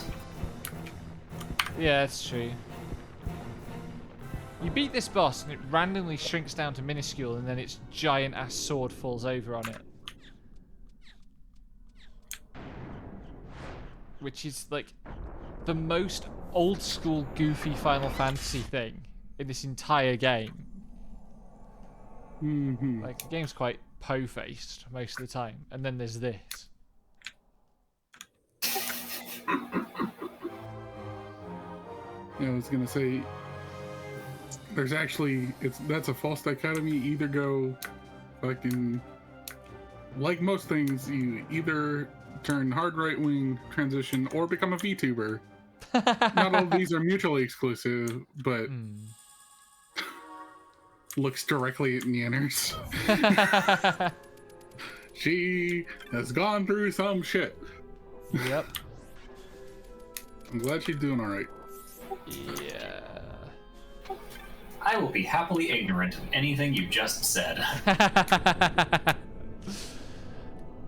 Yeah, that's true. You beat this boss and it randomly shrinks down to minuscule and then its giant ass sword falls over on it. Which is like the most old school goofy Final Fantasy thing in this entire game. Mm-hmm. Like the game's quite po-faced most of the time. And then there's this. Yeah, I was gonna say, there's actually that's a false dichotomy. Either go, fucking, like most things, you either turn hard right wing, transition, or become a VTuber. Not all of these are mutually exclusive, but looks directly at Nianners. She has gone through some shit. Yep. I'm glad she's doing all right. Yeah. I will be happily ignorant of anything you just said.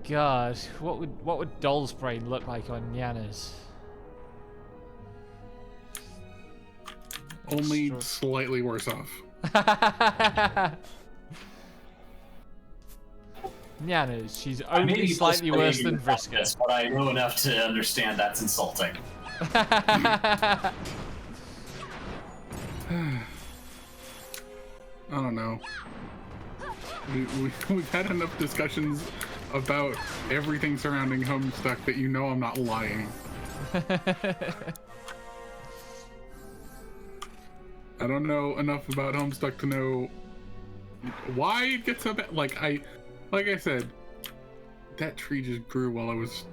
God, what would Doll's brain look like on Nianners? Only slightly worse off. Nianners, she's I may only be slightly worse than persuaded about Vriska. this, but I know enough to understand that's insulting. I don't know. We've had enough discussions about everything surrounding Homestuck that you know I'm not lying. I don't know enough about Homestuck to know why it gets so bad. Like I said, that tree just grew while I was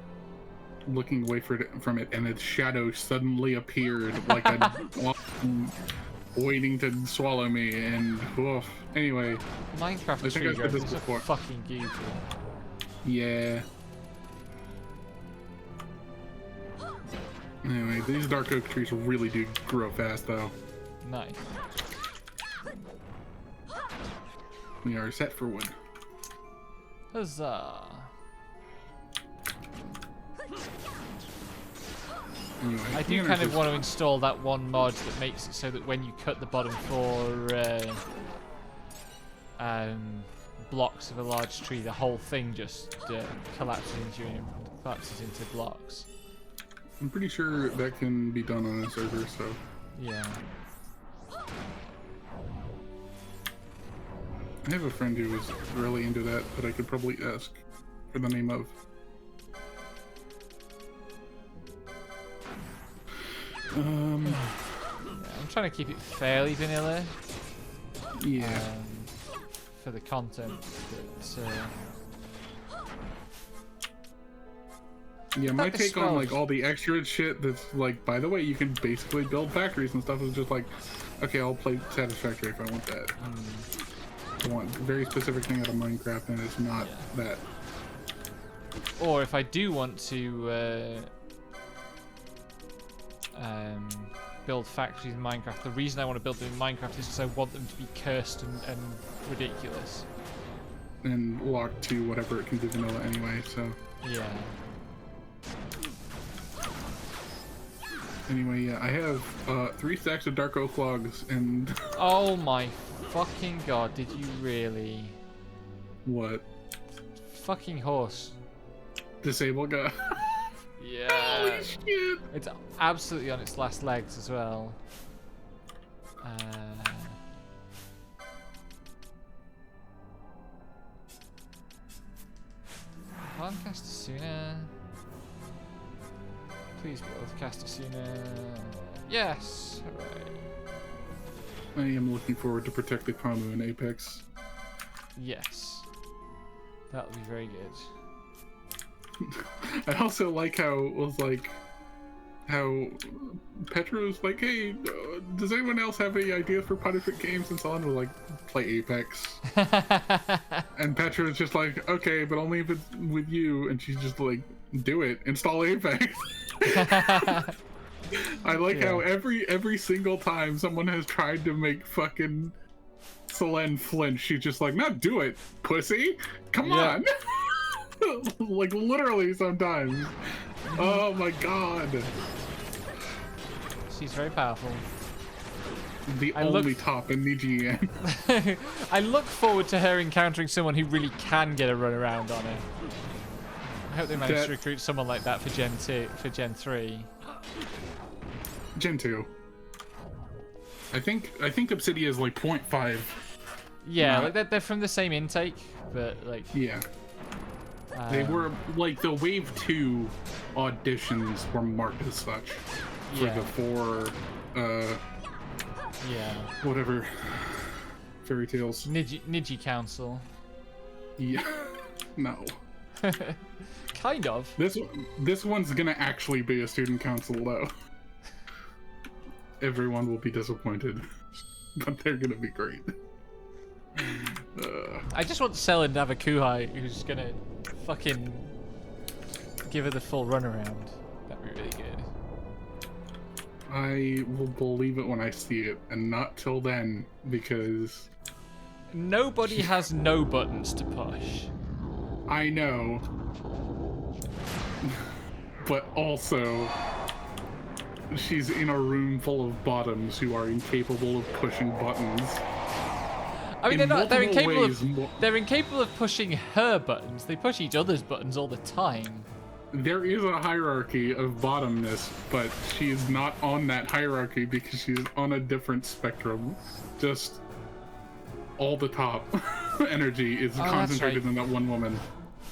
looking away from it, and its shadow suddenly appeared like a waiting to swallow me. And anyway, Minecraft I think tree I said growth this is before. fucking goofy. Yeah. Anyway, these dark oak trees really do grow fast, though. Nice. We are set for wood. Huzzah. Anyway, I do kind of want to install that one mod that makes it so that when you cut the bottom 4 blocks of a large tree, the whole thing just collapses into blocks. I'm pretty sure that can be done on a server, so. Yeah. I have a friend who was really into that I could probably ask for the name of. Yeah, I'm trying to keep it fairly vanilla. Yeah. For the content. But, Yeah, my Like the take on like smells. all the extra shit that's like, by the way, you can basically build factories and stuff is just like, okay, I'll play Satisfactory if I want that. I want a very specific thing out of Minecraft, and it's not that. or if I do want to build factories in Minecraft, the reason I want to build them in Minecraft is because I want them to be cursed and ridiculous. And locked to whatever it can do vanilla anyway, so. Yeah. Anyway, yeah, I have 3 stacks of dark oak logs and Oh my fucking god, did you really? what? Fucking horse. Disable guy. Yeah. Holy shit! It's absolutely on its last legs as well. Can't cast sooner. Please both cast sooner. Yes! Hooray. I am looking forward to Protect the Kamu in Apex. Yes. That'll be very good. I also like how it was like how Petra was like, hey, does anyone else have any ideas for punishment games? And Solana was like, play Apex. And Petra was just like, okay, but only if it's with you. And she's just like, do it, install Apex. I like how every single time someone has tried to make fucking Selene flinch, she's just like, no, do it, pussy. Come on. Like literally sometimes. Oh my god. She's very powerful. The I only look- top in the GM. I look forward to her encountering someone who really can get a run around on her. I hope they manage to recruit someone like that for Gen 2, for Gen 3. Gen 2. I think Obsidia is like 0.5. Yeah, Not- like they're from the same intake, but like Yeah. They were like the Wave 2 auditions were marked as such for Yeah. the 4 yeah. whatever fairy tales. Niji Council. Yeah. No. Kind of. This one's gonna actually be a student council though. Everyone will be disappointed, but they're gonna be great. I just want Selin to have a Kuhai who's gonna fucking give her the full runaround. That'd be really good. I will believe it when I see it, and not till then, because Nobody has no buttons to push. I know. But also, she's in a room full of bottoms who are incapable of pushing buttons. I mean, In they're multiple incapable ways, of they're incapable of pushing her buttons. They push each other's buttons all the time. There is a hierarchy of bottomness, but she is not on that hierarchy because she's on a different spectrum. Just all the top energy is Oh, that's concentrated right. in that one woman.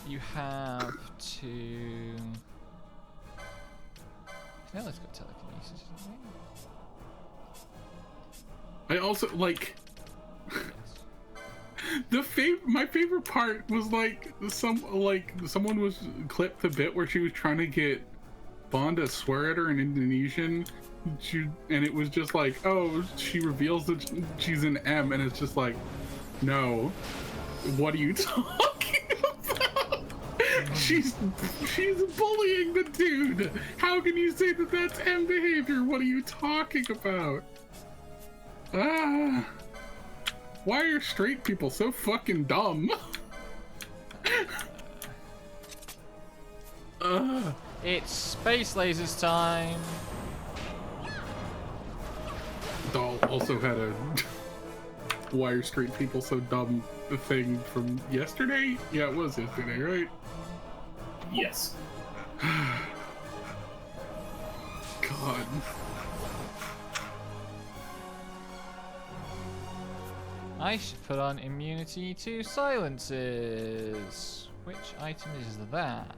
You have to. Canela's got telekinesis. I also like my favorite part was like someone was clipped the bit where she was trying to get Bond to swear at her in Indonesian. And it was just like, oh, she reveals that she's an M, and it's just like, no, what are you talking about? She's bullying the dude. How can you say that that's M behavior? What are you talking about? Why are straight people so fucking dumb? It's space lasers time. Doll also had a why are straight people so dumb thing from yesterday? Yeah, it was yesterday, right? Yes. God. I should put on immunity to silences. Which item is that?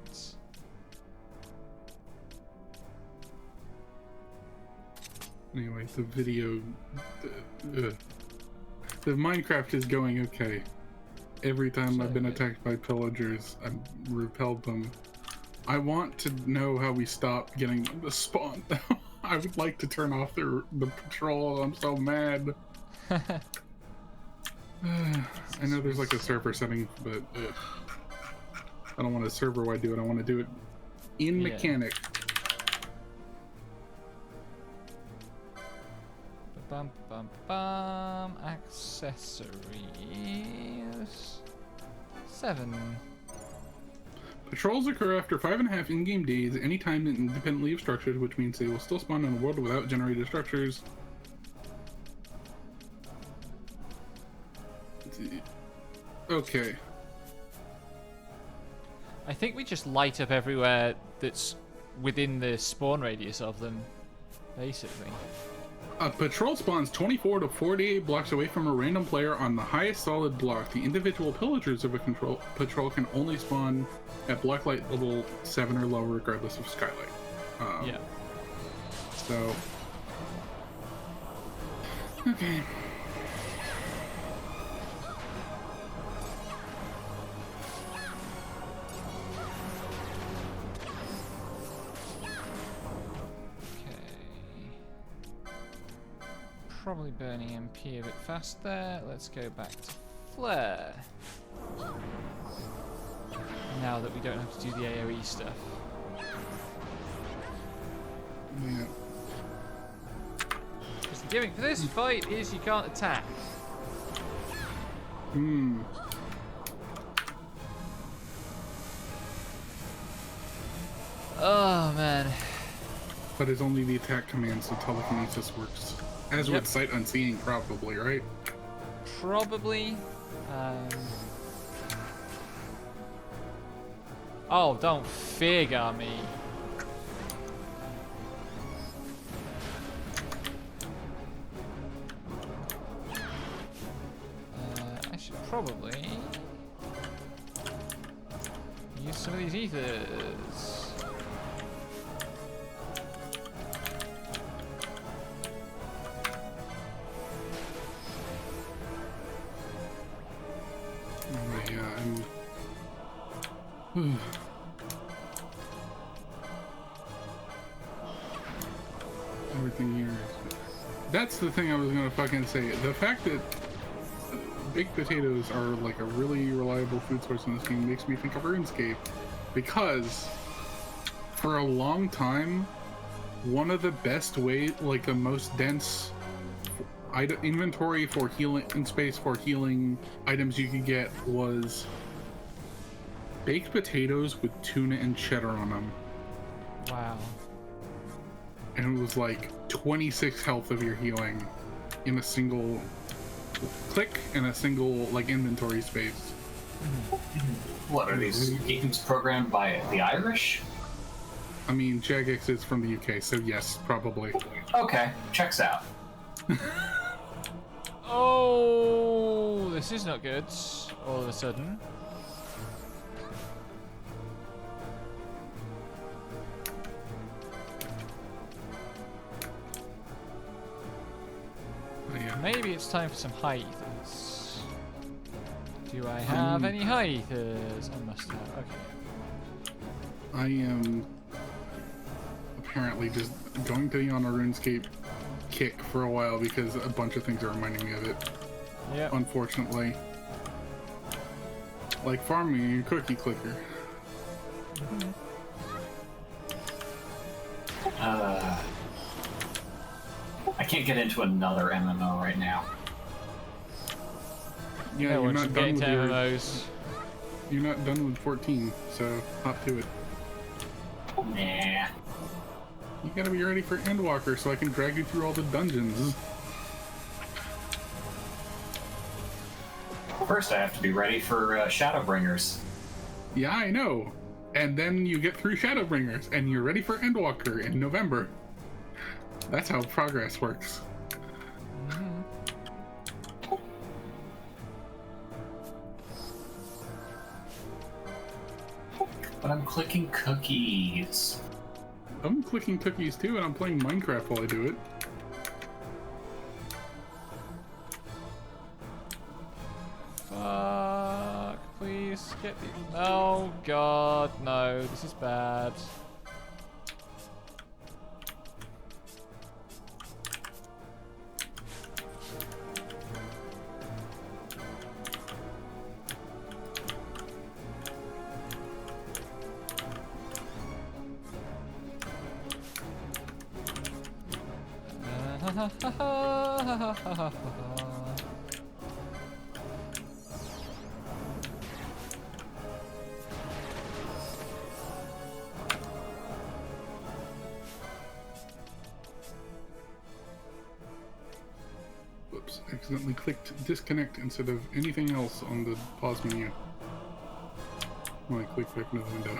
Anyway, the video, the Minecraft is going okay. Every time I've been attacked by pillagers, I've repelled them. I want to know how we stop getting them to spawn. I would like to turn off the patrol. I'm so mad. I know there's like a server setting, but I don't want a server-wide do it. I want to do it in mechanic. Bum bum bum. Accessories. 7. Patrols occur after 5.5 in-game days, anytime independently of structures, which means they will still spawn in a world without generated structures. Okay. I think we just light up everywhere that's within the spawn radius of them, basically. A patrol spawns 24 to 48 blocks away from a random player on the highest solid block. The individual pillagers of a patrol can only spawn at block light level 7 or lower, regardless of skylight. Yeah. So. Okay. Probably burning MP a bit fast there. Let's go back to Flare. Now that we don't have to do the AoE stuff. Yeah. Because the gimmick for this fight is you can't attack. Hmm. Oh man. But it's only the attack command, so telekinesis works. As with sight unseeing, probably, right? Probably. Oh, don't figure me. I should probably use some of these ethers. Everything here. That's the thing I was gonna fucking say. The fact that baked potatoes are like a really reliable food source in this game makes me think of RuneScape, because for a long time, one of the best way, like the most dense inventory for healing and space for healing items you could get was baked potatoes with tuna and cheddar on them. Wow. And it was like 26 health of your healing in a single click and a single like inventory space. What are these games programmed by the Irish? I mean, Jagex is from the UK, so yes, probably. Okay, checks out. Oh, this is not good. All of a sudden. Maybe it's time for some high ethers. Do I have any high ethers? I must have. Okay. I am apparently just going to be on a RuneScape kick for a while because a bunch of things are reminding me of it. Yeah. Unfortunately. Like farming your cookie clicker. I can't get into another MMO right now. Yeah, you're once not you done get with into your, MMOs. you're not done with 14, so hop to it. Nah. You gotta be ready for Endwalker so I can drag you through all the dungeons. First, I have to be ready for Shadowbringers. Yeah, I know. And then you get through Shadowbringers, and you're ready for Endwalker in November. That's how progress works. But I'm clicking cookies. I'm clicking cookies too, and I'm playing Minecraft while I do it. Fuck, please get the. Oh god, no, this is bad. Whoops, accidentally clicked disconnect instead of anything else on the pause menu. When I click back into the window.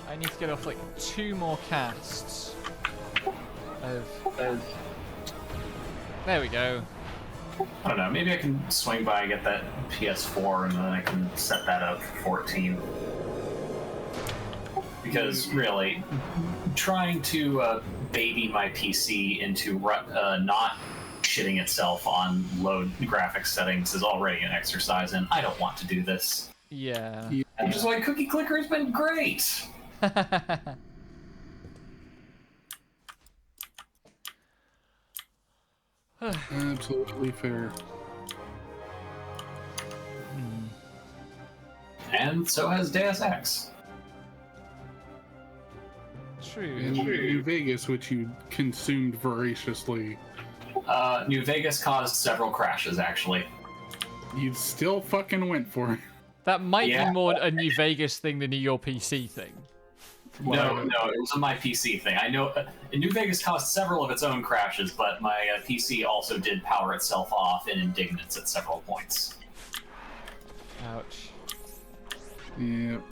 I need to get off like 2 more casts of. There we go. I don't know, maybe I can swing by and get that PS4 and then I can set that up for 14. Because really, trying to baby my PC into not shitting itself on low graphics settings is already an exercise, and I don't want to do this. Yeah. Which is why Cookie Clicker has been great. Absolutely fair. And so has Deus Ex. True. And New Vegas, which you consumed voraciously. New Vegas caused several crashes, actually. You still fucking went for it. That might Yeah. be more a New Vegas thing than a your PC thing. No, it was a my PC thing. I know New Vegas caused several of its own crashes, but my PC also did power itself off in indignance at several points. Ouch. Yep.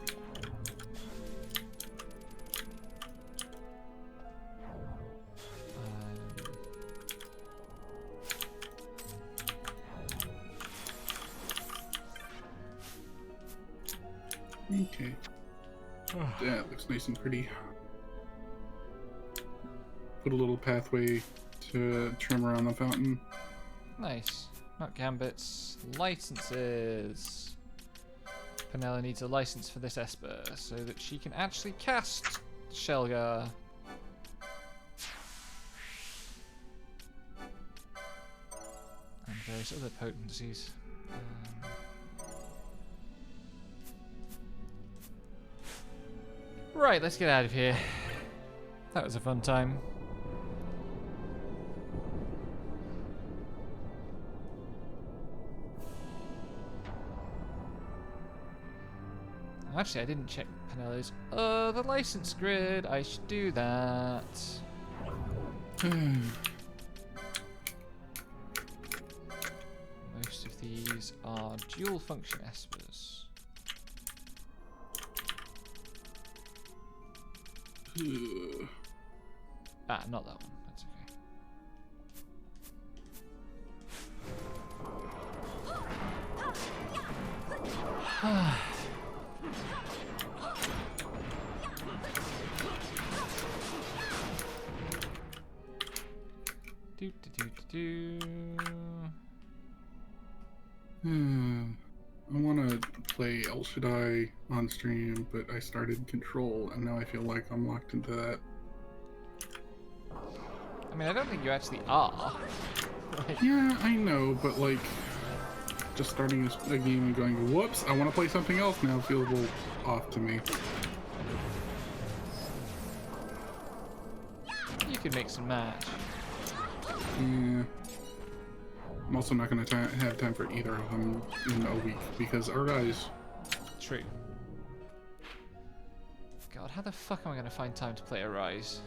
Okay. That looks nice and pretty. Put a little pathway to trim around the fountain. Nice. Not gambits. Licenses. Penella needs a license for this Esper so that she can actually cast Shelgar. And various other potencies. Right, let's get out of here. That was a fun time. Actually, I didn't check Penella's the license grid. I should do that. Most of these are dual function espers. Ah, not that one. That's okay. Do, do, do, do, do. I want to play El Shaddai on stream, but I started Control, and now I feel like I'm locked into that. I mean, I don't think you actually are. Like, Yeah, I know, but like, just starting a game and going, whoops, I want to play something else now feels a little off to me. you could mix and match. Yeah. I'm also not going to have time for either of them in a week, because our guys... True. God, how the fuck am I going to find time to play Arise?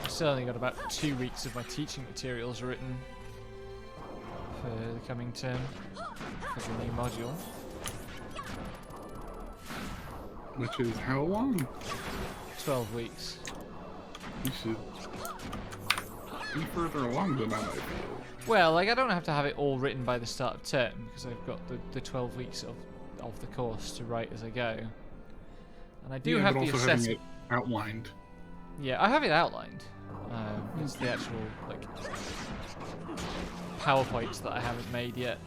I've still only got about 2 weeks of my teaching materials written for the coming term for the new module. Which is how long? 12 weeks. You should be further along than that, I feel. Well, like I don't have to have it all written by the start of term because I've got the 12 weeks of the course to write as I go. And I do Yeah, have but the also having assessment. it outlined. Yeah, I have it outlined. It's the actual like PowerPoints that I haven't made yet.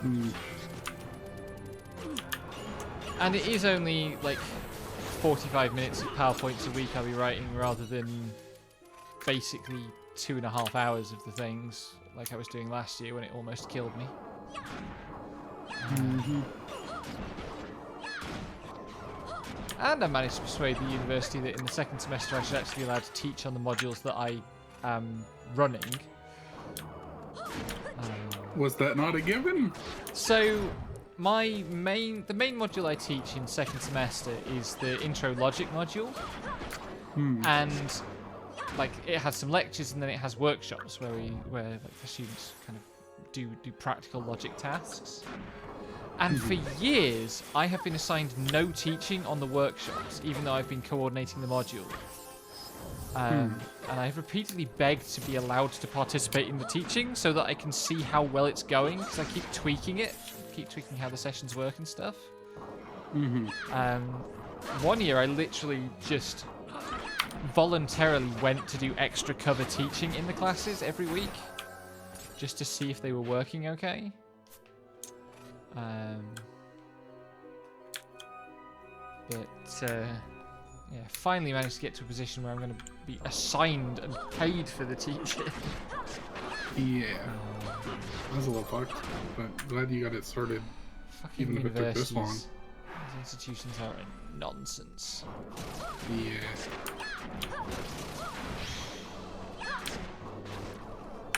Hmm. And it is only like 45 minutes of PowerPoints a week I'll be writing rather than basically 2.5 hours of the things like I was doing last year when it almost killed me. And I managed to persuade the university that in the second semester I should actually be allowed to teach on the modules that I am running. Was that not a given? So the main module I teach in second semester is the intro logic module. And like it has some lectures and then it has workshops where like the students kind of do practical logic tasks. And for years I have been assigned no teaching on the workshops, even though I've been coordinating the module. And I've repeatedly begged to be allowed to participate in the teaching so that I can see how well it's going, because I keep tweaking how the sessions work and stuff. One year I literally just voluntarily went to do extra cover teaching in the classes every week just to see if they were working okay. Yeah, finally managed to get to a position where I'm going to be assigned and paid for the teaching. Yeah. That was a little fucked, but glad you got it sorted. Fucking Even if it took this long. universities. These institutions are nonsense. Yeah.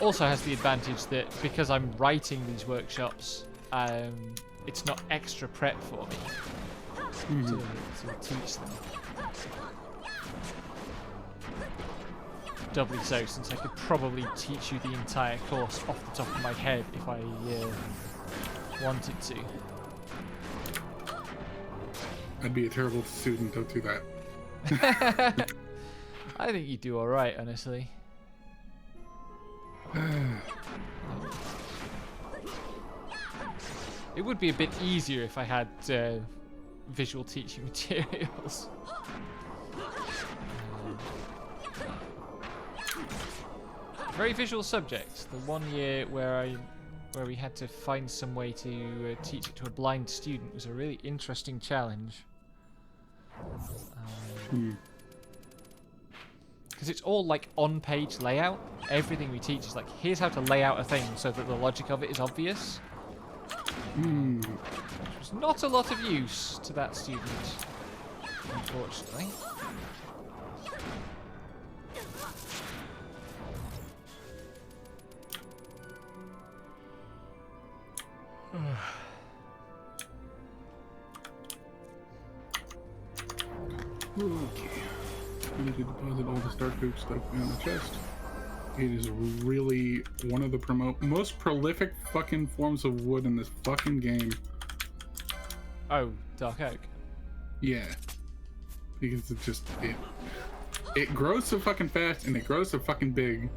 Also has the advantage that because I'm writing these workshops, it's not extra prep for me to teach them. Doubly so, since I could probably teach you the entire course off the top of my head if I wanted to. I'd be a terrible student, don't do that. I think you do alright, honestly. It would be a bit easier if I had visual teaching materials. Very visual subject. The one year where we had to find some way to teach it to a blind student was a really interesting challenge. Because it's all like on-page layout. Everything we teach is like, here's how to lay out a thing so that the logic of it is obvious. Which was not a lot of use to that student, unfortunately. Okay. I need to deposit all this dark oak stuff in the chest. It is really one of the most prolific fucking forms of wood in this fucking game. Oh, dark oak. Yeah. Because it grows so fucking fast and it grows so fucking big.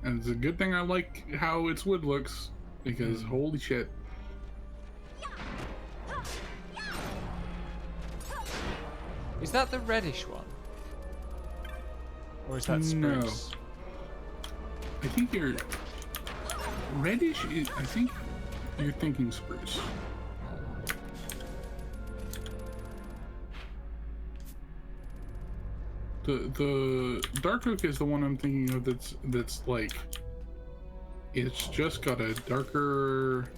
And it's a good thing I like how its wood looks, because holy shit. Is that the reddish one? Or is that spruce? No. I think you're... Reddish is... I think you're thinking spruce. The dark oak is the one I'm thinking of that's like... It's just got a darker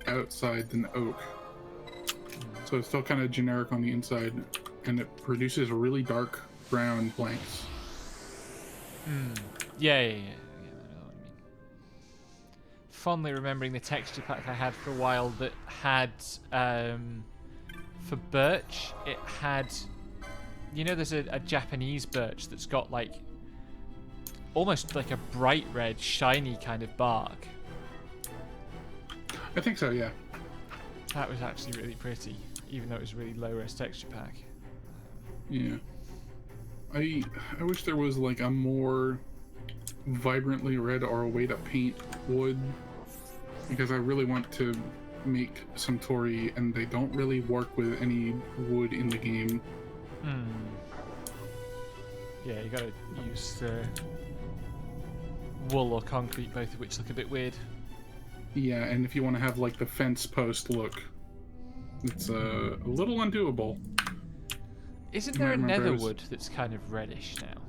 outside than oak. So it's still kind of generic on the inside, and it produces really dark brown planks. Yeah, I know what you mean. Fondly remembering the texture pack I had for a while that had, for birch, it had, you know, there's a Japanese birch that's got like, almost like a bright red, shiny kind of bark. I think so, yeah. That was actually really pretty, even though it was a really low res texture pack. Yeah. I wish there was like a more vibrantly red or a way to paint wood, because I really want to make some Tori, and they don't really work with any wood in the game. Yeah, you gotta use wool or concrete, both of which look a bit weird. Yeah, and if you want to have like the fence post look, it's a little undoable. Isn't You there a might remember netherwood that's kind of reddish now?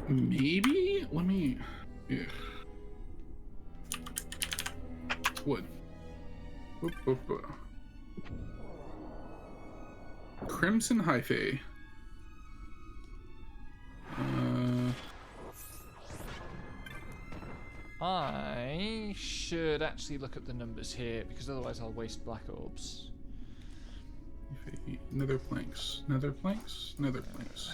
Maybe? Let me... Yeah. Wood. Whoop, whoop, whoop. Crimson Hyphae. I should actually look at the numbers here, because otherwise I'll waste black orbs. Nether planks. Nether planks? Nether planks.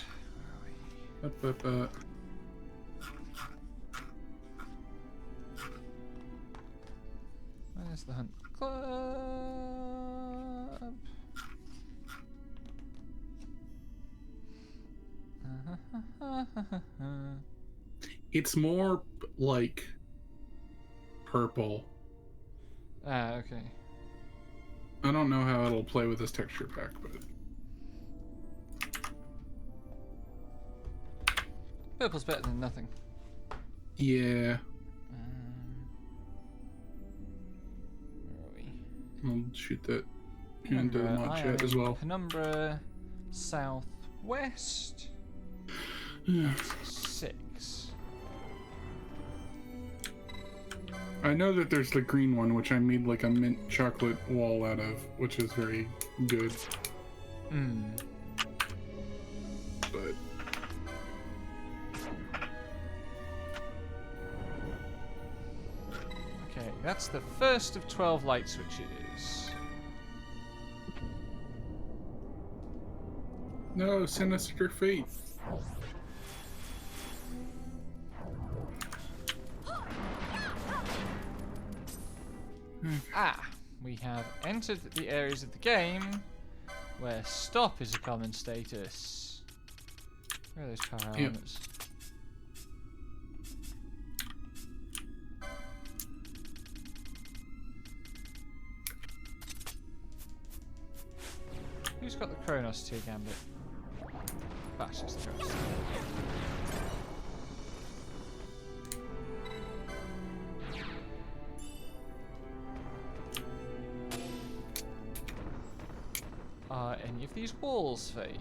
Where's the Hunt Club? It's more like purple. Ah, okay. I don't know how it'll play with this texture pack, but Purple's better than nothing. yeah, Where are we? I'll shoot that into the mod chat as well. Penumbra Southwest. Yeah. 6. I know that there's the green one, which I made like a mint chocolate wall out of, which is very good. But Okay, that's the first of 12 light switches. no, Sinister Fate. Ah, we have entered the areas of the game where stop is a common status. Where are those power Yep. elements? Who's got the Kronos tier gambit? That's just the Kronos. Are any of these walls fake?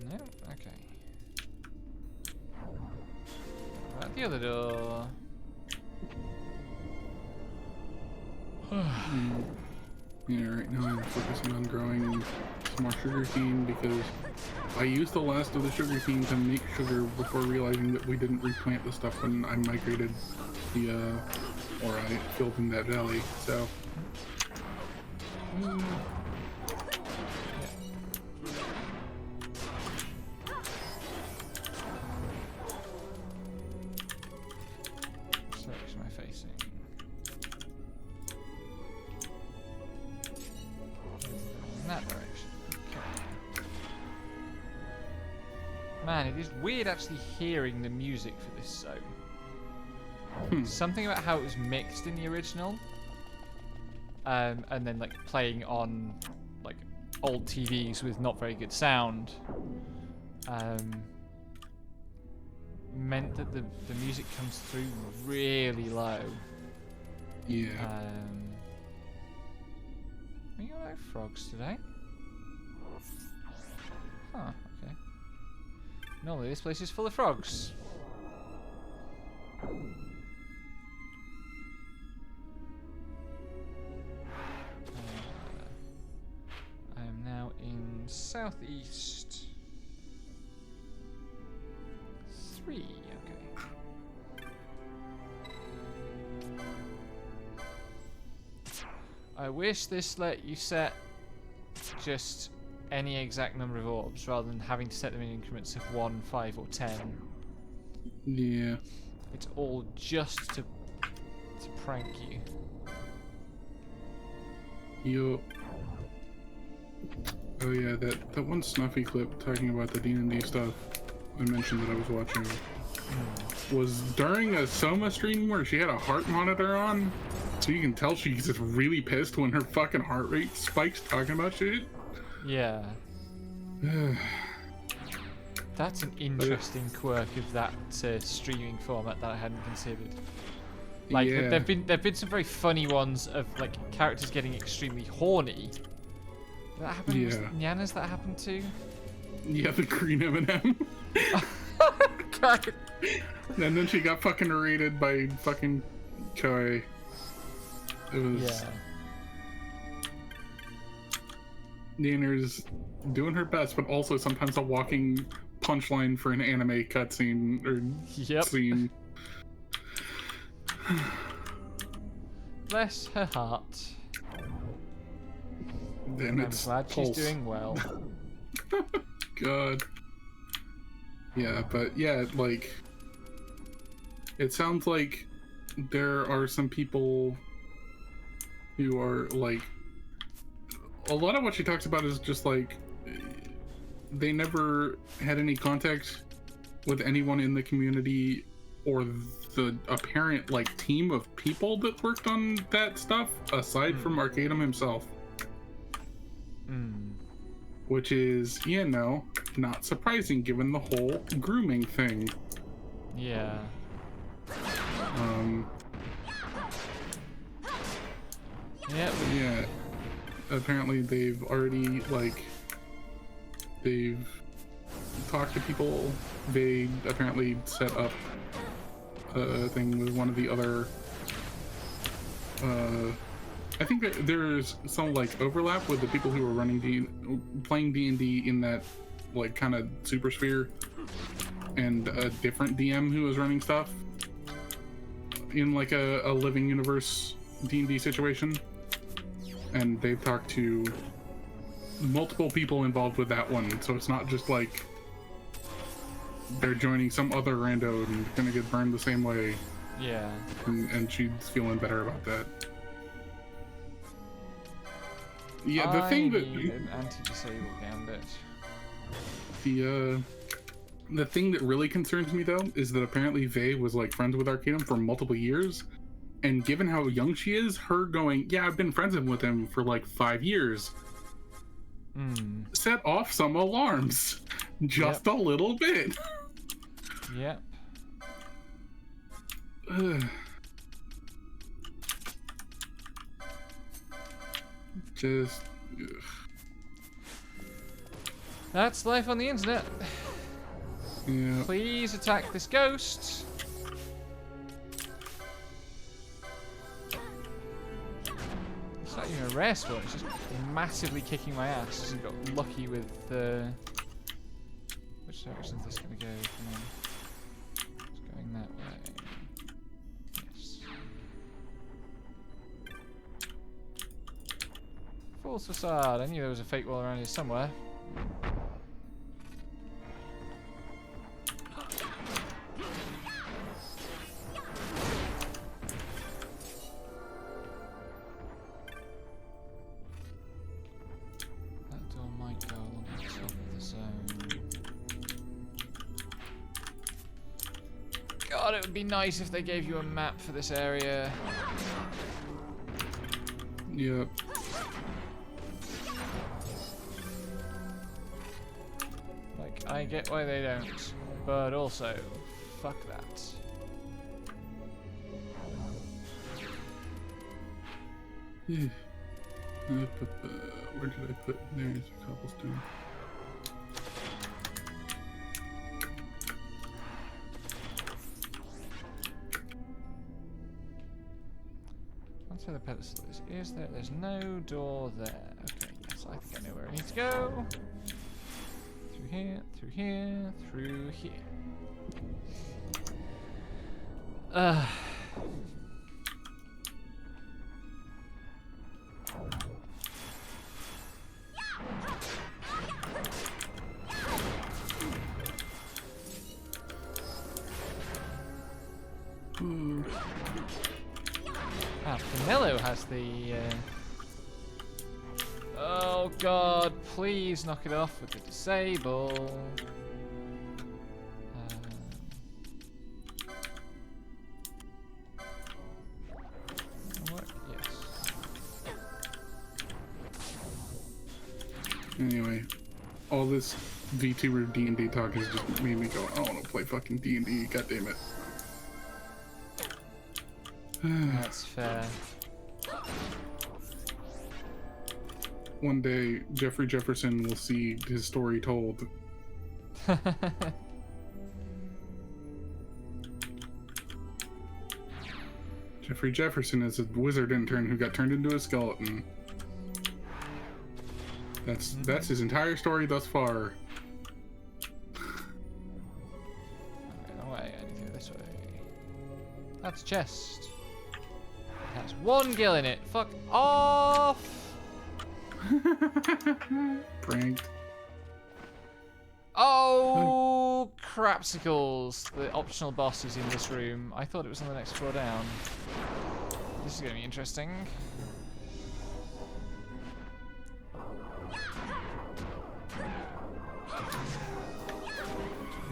No? Okay. What about the other door? Yeah, right now I'm focusing on growing some more sugarcane because I used the last of the sugarcane to make sugar before realizing that we didn't replant the stuff when I migrated the, or I filled in that valley, so. Which direction am I facing? In that direction. Okay. Man, it is weird actually hearing the music for this zone. Something about how it was mixed in the original, and then like playing on like old TVs with not very good sound, meant that the music comes through really low. Yeah. We got no frogs today. Huh, okay. Normally this place is full of frogs. I am now in southeast 3, okay. I wish this let you set just any exact number of orbs rather than having to set them in increments of 1, 5 or 10. Yeah. It's all just to to prank you. Yo. Oh yeah, that one Snuffy clip talking about the D&D stuff I mentioned that I was watching was during a Soma stream where she had a heart monitor on, so you can tell she's just really pissed when her fucking heart rate spikes talking about shit. Yeah. That's an interesting quirk of that streaming format that I hadn't considered. Like, Yeah. there've been some very funny ones of like characters getting extremely horny. That happened. Was Yeah. it Nyanas that happened to? Yeah, the green M&M. God. And then she got fucking raided by fucking Choi. It was... Yeah. Nana's doing her best, but also sometimes a walking punchline for an anime cutscene or Yep. scene. Bless her heart. Then I'm it's glad she's Pulse. doing well. God. Yeah, but yeah, like, it sounds like there are some people who are like, a lot of what she talks about is just like, they never had any contact with anyone in the community or the apparent like team of people that worked on that stuff aside from Arcadum himself. Which is, you know, not surprising given the whole grooming thing. Yeah. Yeah. Yeah. Apparently they've already, like, they've talked to people. They apparently set up a thing with one of the other, I think that there's some like overlap with the people who are running playing D&D in that like kind of super sphere, and a different DM who is running stuff in like a living universe D&D situation, and they've talked to multiple people involved with that one, so it's not just like they're joining some other rando and gonna get burned the same way. Yeah. And she's feeling better about that. Yeah, the thing that need an anti-disable gambit. the thing that really concerns me though is that apparently Vey was like friends with Arcanum for multiple years, and given how young she is, her going, yeah, I've been friends with him for like 5 years, set off some alarms, just a little bit. Yep. Just That's life on the internet. yeah. Please attack this ghost. It's not even a rare spawn, it's just massively kicking my ass. Just got lucky with the... Which direction is this going to go? It's going that way. Yes. False facade. I knew there was a fake wall around here somewhere. That door might go along the top of the zone. God, it would be nice if they gave you a map for this area. Yep. Like, I get why they don't, but also, fuck that. Where did I put? There's a cobblestone. That's where the pedestal is. Is there? There's no door there. Okay, yes, I think I know where I need to go. Through here, through here, through here. Nello has the. Oh god! Please knock it off with the disable. What? Yes. Anyway, all this VTuber D&D talk has just made me go, I want to play fucking D&D, god damn it. That's fair. One day, Jeffrey Jefferson will see his story told. Jeffrey Jefferson is a wizard intern who got turned into a skeleton. That's his entire story thus far. No way, I need to go this way. That's a chest. It has one gill in it. Fuck off! Pranked. Oh, crapsicles! The optional boss is in this room. I thought it was on the next floor down. This is going to be interesting.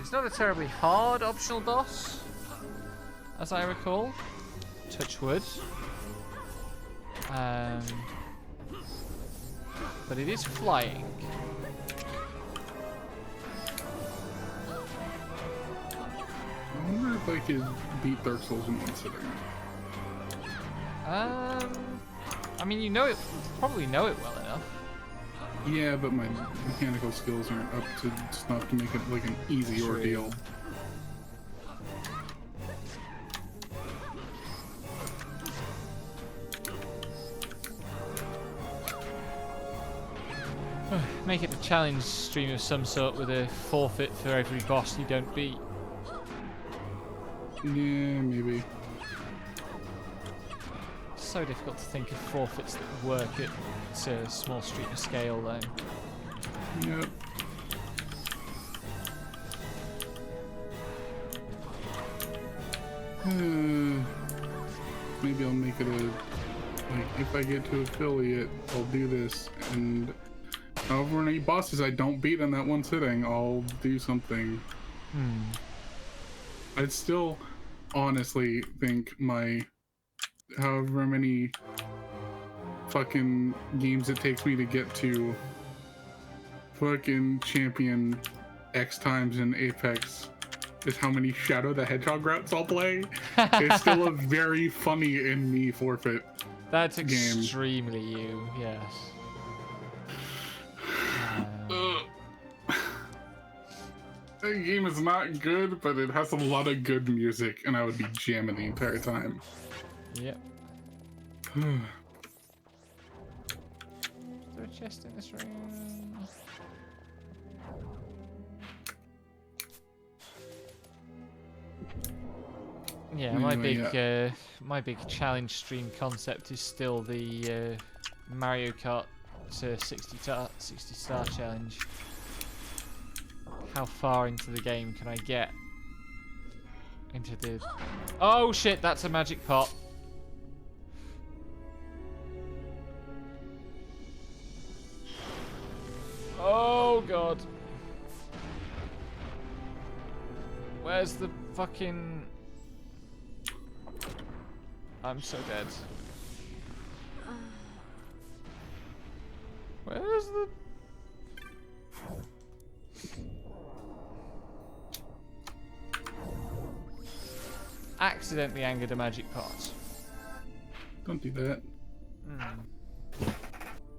It's not a terribly hard optional boss, as I recall. Touch wood. But it is flying. I wonder if I could beat Dark Souls in one sitting. I mean, you know it, probably know it well enough. Yeah, but my mechanical skills aren't up to snuff to make it like an easy True. ordeal. Make it a challenge stream of some sort with a forfeit for every boss you don't beat. Yeah, maybe. It's so difficult to think of forfeits that work at a small streamer scale, though. Yep. Maybe I'll make it a, like, if I get to affiliate, I'll do this, and however many bosses I don't beat in that one sitting, I'll do something. I'd still honestly think my however many fucking games it takes me to get to fucking champion X times in Apex is how many Shadow the Hedgehog routes I'll play. It's still a very funny in me forfeit. That's game. extremely you, yes. The game is not good, but it has a lot of good music, and I would be jamming the entire time. Yep. Is there a chest in this room? Yeah, my big challenge stream concept is still the Mario Kart 60 star challenge. How far into the game can I get? Into the... Oh shit, that's a magic pot. Oh god. Where's the fucking... I'm so dead. Where's the... Accidentally angered a magic pot. Don't do that.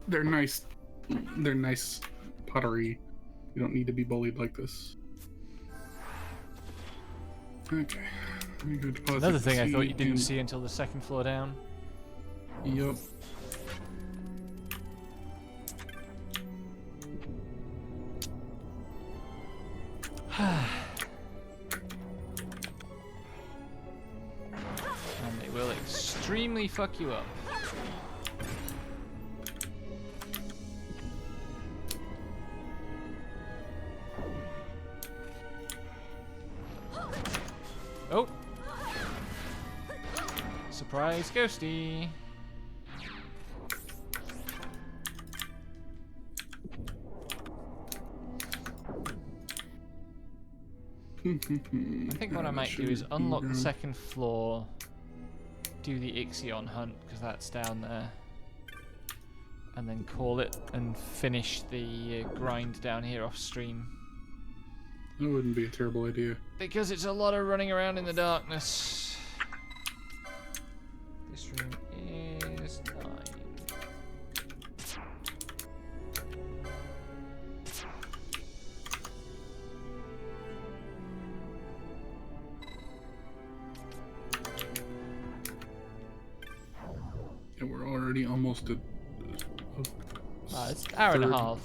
They're nice. They're nice pottery. You don't need to be bullied like this. Okay. Let me go deposit Another thing I the thought you didn't in- see until the second floor down. Yup. And they will extremely fuck you up. Oh! Surprise ghosty! I think what I might do is unlock the second floor, do the Ixion hunt, because that's down there, and then call it and finish the grind down here off stream. That wouldn't be a terrible idea. Because it's a lot of running around in the darkness. This room is 9. And we're already almost at... It's an hour and a third. half.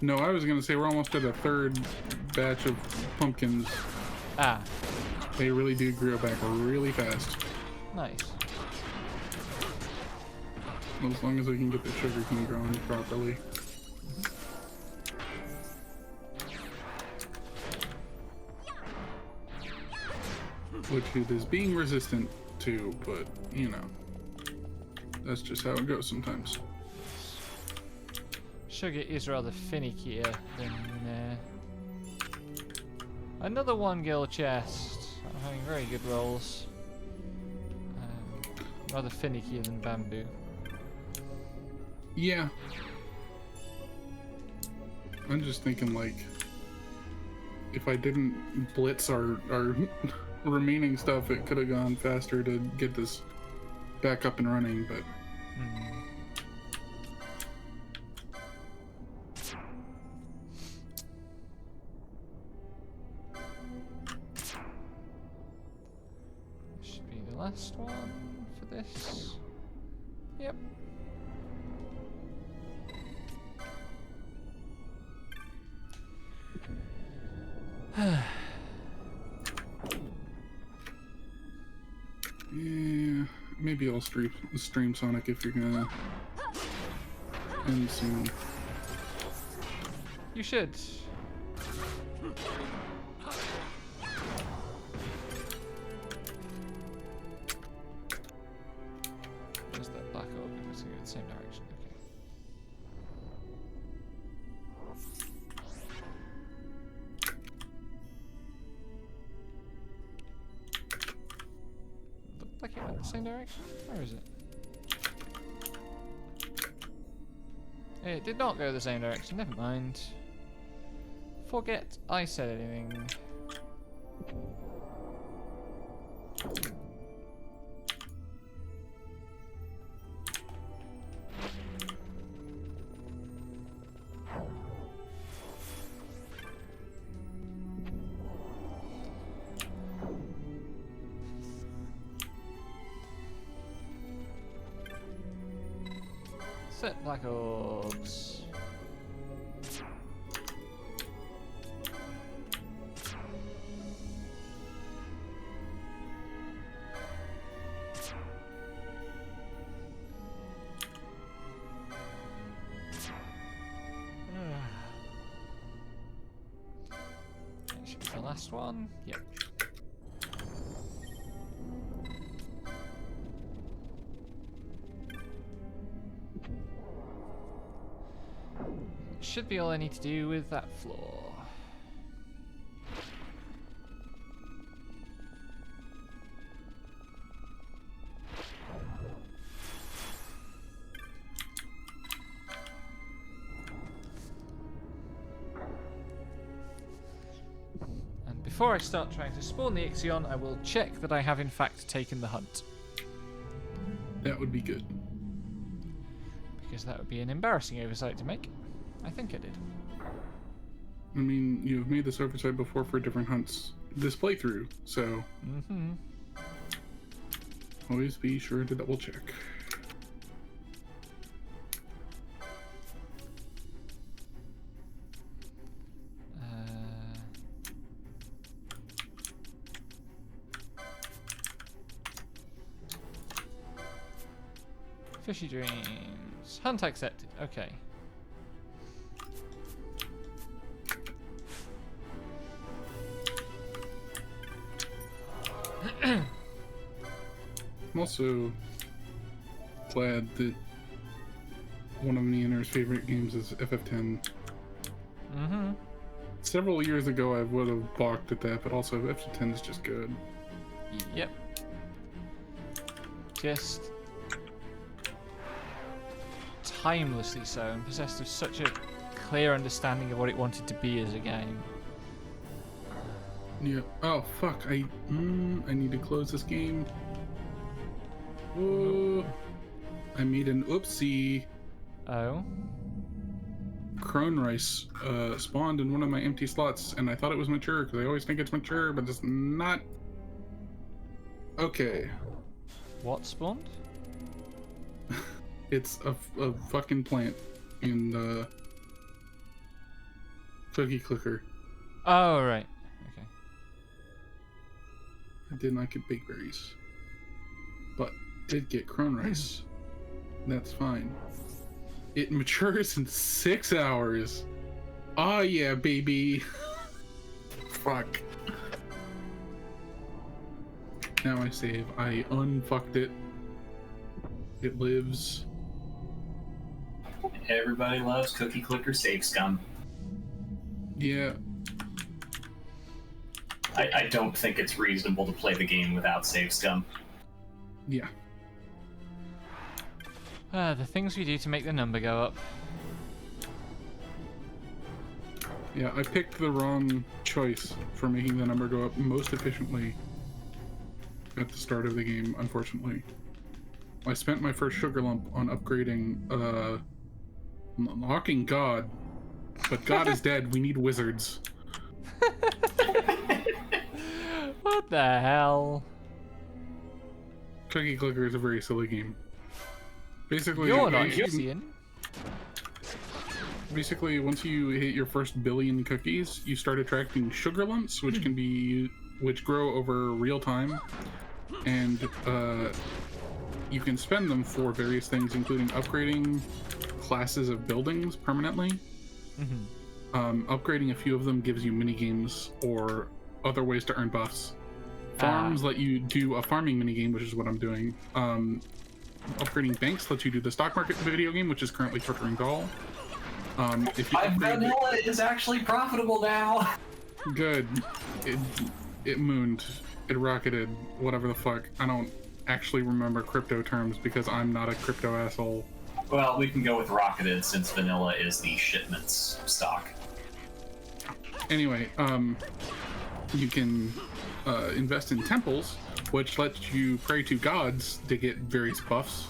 No, I was going to say we're almost at a third batch of pumpkins. Ah, They really do grow back really fast. nice. As long as we can get the sugar cane growing properly. Which it is being resistant to, but, you know. That's just how it goes sometimes. Sugar is rather finickier than another one gil chest. I'm having very good rolls. Rather finickier than bamboo. Yeah. I'm just thinking, like, if I didn't blitz our remaining stuff, it could have gone faster to get this back up and running, but... Should be the last one for this. Yep. Yeah, maybe I'll stream Sonic if you're gonna end soon. You should. Where's that black orb? It's going the same direction. Okay. Looked like it went the same direction. Where is it? It did not go the same direction. Never mind. Forget I said anything. Set black orbs. That should be the last one. Yep. Should be all I need to do with that floor. And before I start trying to spawn the Ixion, I will check that I have in fact taken the hunt. That would be good. Because that would be an embarrassing oversight to make. I think I did. I mean, you've made this oversight before for different hunts this playthrough, so always be sure to double check. Fishy dreams. Hunt accepted. Okay. I'm also glad that one of Neoner's favorite games is FF10. several years ago I would have balked at that, but also FC10 is just good. Yep. Just timelessly so, and possessed of such a clear understanding of what it wanted to be as a game. Yeah. Oh fuck! I need to close this game. Oh, I made an oopsie. Oh. Crone rice spawned in one of my empty slots, and I thought it was mature because I always think it's mature, but it's not. Okay. What spawned? It's a fucking plant in the cookie clicker. Oh, right. Okay. I did not get big berries, but did get crone rice. That's fine. It matures in 6 hours. Oh yeah, baby. Fuck. Now I save. I unfucked it. It lives. Everybody loves cookie clicker save scum. Yeah. I don't think it's reasonable to play the game without save scum. Yeah. The things we do to make the number go up. Yeah, I picked the wrong choice for making the number go up most efficiently at the start of the game, unfortunately. I spent my first sugar lump on upgrading, unlocking God. But God is dead, we need wizards. What the hell? Cookie Clicker is a very silly game. Basically, You're not you- Ian. Basically, once you hit your first billion cookies, you start attracting sugar lumps, which can be which grow over real time, and you can spend them for various things, including upgrading classes of buildings permanently. Upgrading a few of them gives you mini games or other ways to earn buffs. Farms let you do a farming mini game, which is what I'm doing. Upgrading banks lets you do the stock market video game, which is currently torturing Doll. If you My upgrade, vanilla is actually profitable now. good. It mooned. It rocketed. Whatever the fuck. I don't actually remember crypto terms because I'm not a crypto asshole. Well, we can go with rocketed since vanilla is the shipments stock. Anyway, you can invest in temples, which lets you pray to gods to get various buffs.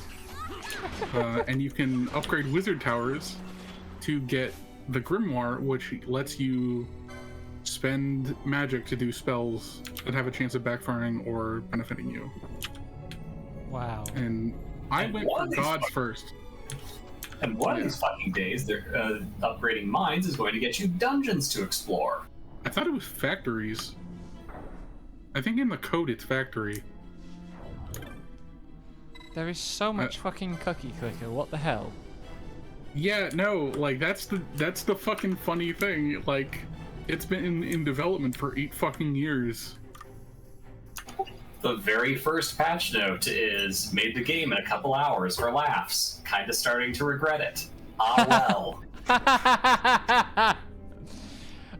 And you can upgrade wizard towers to get the grimoire, which lets you spend magic to do spells that have a chance of backfiring or benefiting you. Wow. And I And went one for of these gods fuck- first. And one of these fucking days, upgrading mines is going to get you dungeons to explore. I thought it was factories. I think in the code it's factory. There is so much fucking cookie clicker. What the hell? Yeah, no, like that's the fucking funny thing. Like, it's been in development for 8 fucking years. The very first patch note is made the game in a couple hours for laughs. Kinda starting to regret it. Ah well.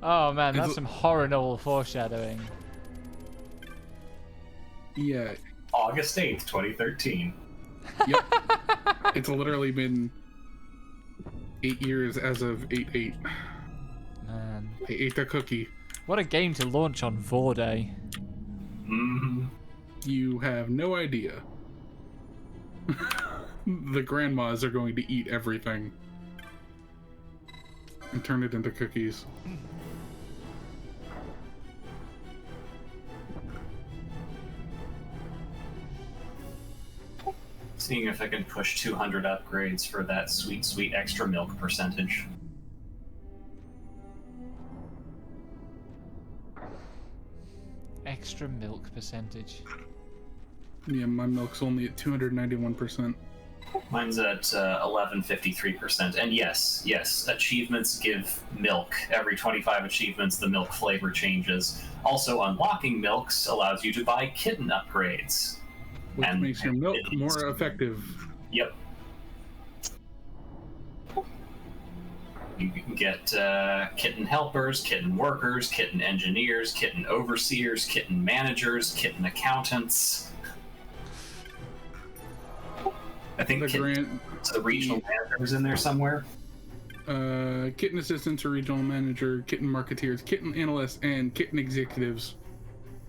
Oh man, that's It's- some horror novel foreshadowing. Yeah, August 8th, 2013. yep. It's literally been 8 years as of 8/8. Man, I ate the cookie. what a game to launch on Vorday. Mm-hmm. You have no idea. The grandmas are going to eat everything and turn it into cookies. Seeing if I can push 200 upgrades for that sweet, sweet extra milk percentage. Extra milk percentage. Yeah, my milk's only at 291%. Mine's at 1153%. And yes, achievements give milk. Every 25 achievements, the milk flavor changes. Also, unlocking milks allows you to buy kitten upgrades. Which And makes your milk it's- more effective. Yep. You can get kitten helpers, kitten workers, kitten engineers, kitten overseers, kitten managers, kitten accountants. I think the regional manager is in there somewhere. Kitten assistants or regional manager, kitten marketeers, kitten analysts, and kitten executives.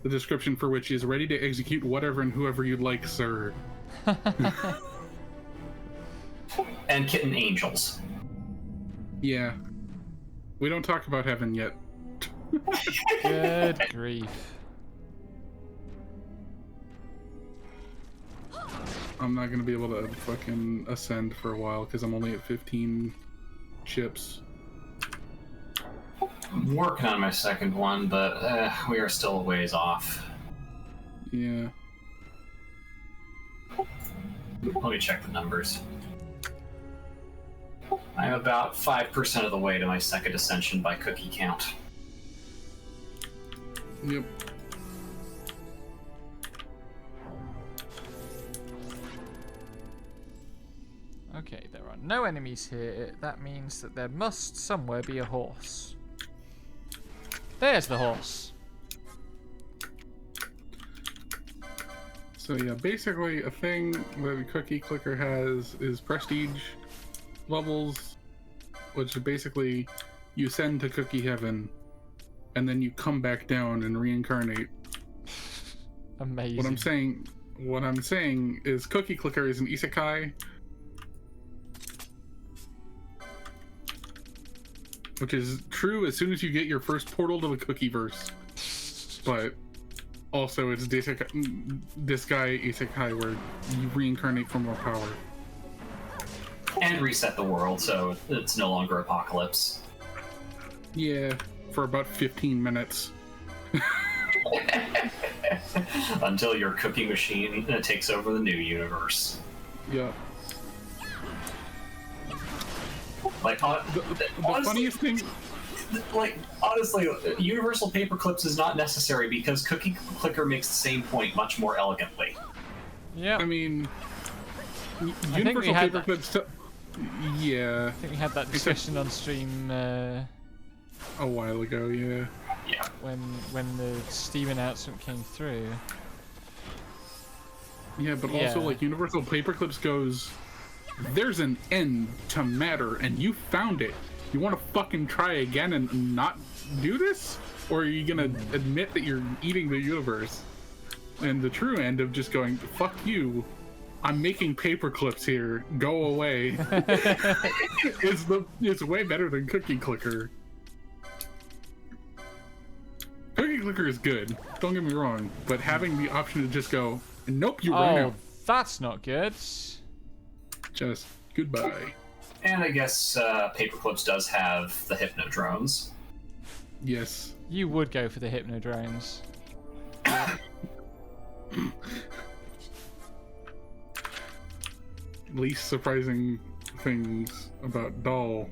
The description for which is ready to execute whatever and whoever you'd like, sir. And kitten angels. Yeah. We don't talk about heaven yet. Good grief. I'm not gonna be able to fucking ascend for a while because I'm only at 15 chips. I'm working on my second one, but we are still a ways off. Yeah. Let me check the numbers. I'm about 5% of the way to my second ascension by cookie count. Yep. Okay, there are no enemies here. That means that there must somewhere be a horse. There's the horse. So yeah, basically a thing that the cookie clicker has is prestige levels, which which you send to cookie heaven, and then you come back down and reincarnate. Amazing. What I'm saying is cookie clicker is an isekai, which is true as soon as you get your first portal to the cookieverse, but also it's this guy isekai where you reincarnate for more power. And reset the world, so it's no longer apocalypse. Yeah, for about 15 minutes. Until your cookie machine takes over the new universe. Yeah. Like, The funniest thing... Like, honestly, universal paperclips is not necessary because Cookie Clicker makes the same point much more elegantly. Yeah. I mean... think we Universal had paperclips... Yeah. I think we had that discussion on stream A while ago, yeah. Yeah. when the Steam announcement came through. Yeah, but also, Yeah. like, Universal Paperclips goes, there's an end to matter, and you found it. You want to fucking try again and not do this? Or are you gonna admit that you're eating the universe? And the true end of just going, fuck you, I'm making paperclips here, go away, it's way better than Cookie Clicker. Cookie Clicker is good, don't get me wrong, but having the option to just go, nope, you ran Oh, out. that's not good. Just goodbye. And I guess Paperclips does have the Hypnodrones. Yes. You would go for the Hypnodrones. Least surprising things about Doll.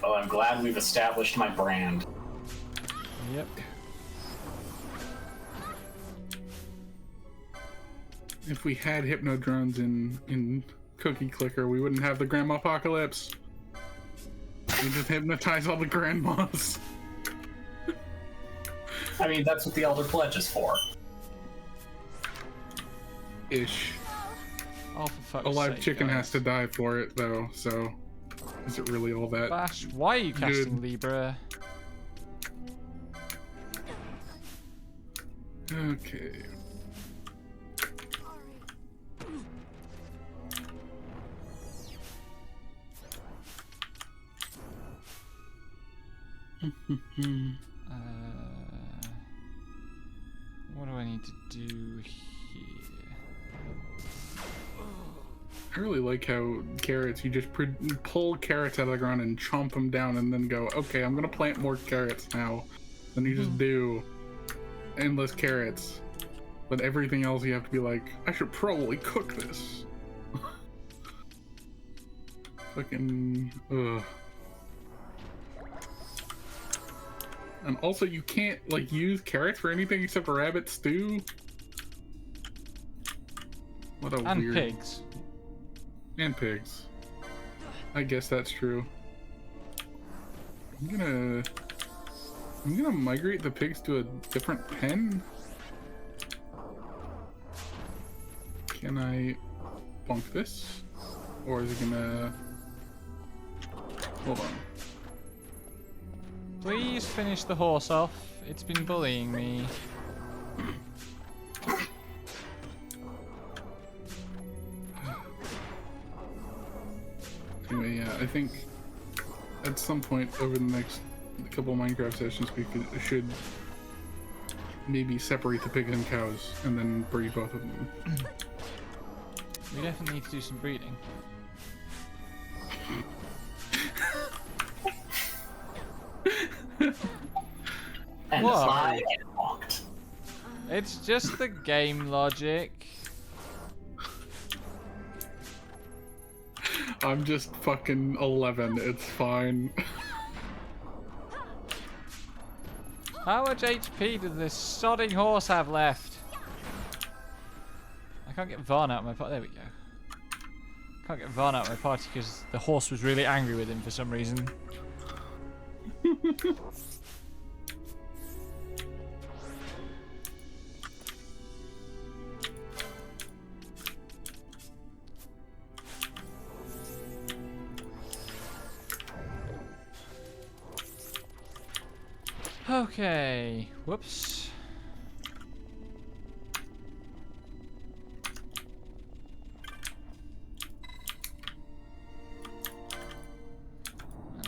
Well, I'm glad we've established my brand. Yep. If we had Hypnodrones in Cookie Clicker, we wouldn't have the Grandma Apocalypse. We just hypnotize all the grandmas. I mean, that's what the Elder Pledge is for. Ish. Oh, for fuck's A live sake, chicken guys. has to die for it, though, so is it really all that? Bash, why are you casting Good. Libra? Okay. What do I need to do here? I really like how carrots, you just pull carrots out of the ground and chomp them down and then go, okay, I'm gonna plant more carrots now. Then you just do endless carrots. But everything else you have to be like, I should probably cook this. Fucking, ugh. And also you can't, like, use carrots for anything except for rabbit stew. What a And weird... pigs. And pigs. I guess that's true. I'm gonna migrate the pigs to a different pen. Can I bonk this? Or is it gonna... Hold on. Please finish the horse off. It's been bullying me. Anyway, yeah, I think at some point over the next couple Minecraft sessions should maybe separate the pigs and cows and then breed both of them. We definitely need to do some breeding. And Whoa. I get walked. It's just the game logic. I'm just fucking 11, it's fine. How much HP does this sodding horse have left? I can't get Vaughn out of my party. There we go. Can't get Vaughn out of my party because the horse was really angry with him for some reason. Okay. Whoops.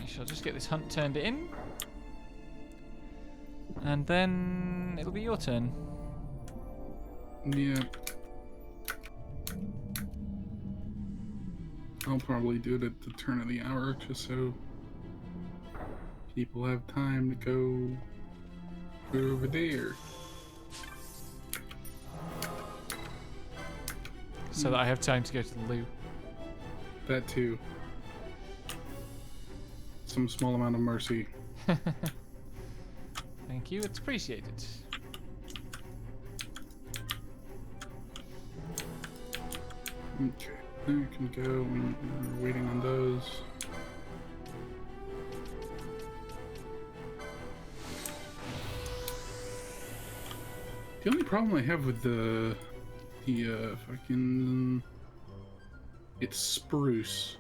I shall just get this hunt turned in. And then it'll be your turn. Yeah. I'll probably do it at the turn of the hour just so people have time to go over there. So that I have time to go to the loo. That too. Some small amount of mercy. Thank you, it's appreciated. Okay, there can go. We're waiting on those. The only problem I have with the fucking... It's spruce.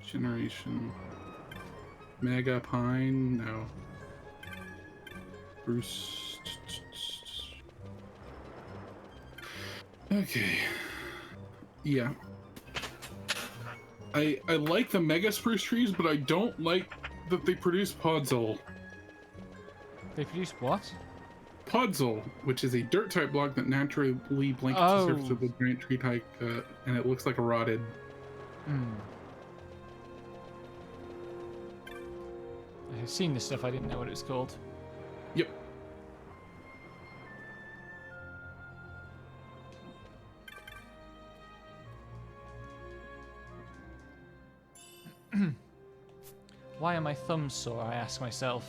Generation. Mega pine? No. Spruce. Okay. Yeah. I like the mega spruce trees, but I don't like that they produce podzol. They produce what? Podzol, which is a dirt type block that naturally blankets the surface of the giant tree type, and it looks like a rotted. Hmm. I have seen this stuff, I didn't know what it was called. Yep. Why are my thumbs sore, I ask myself.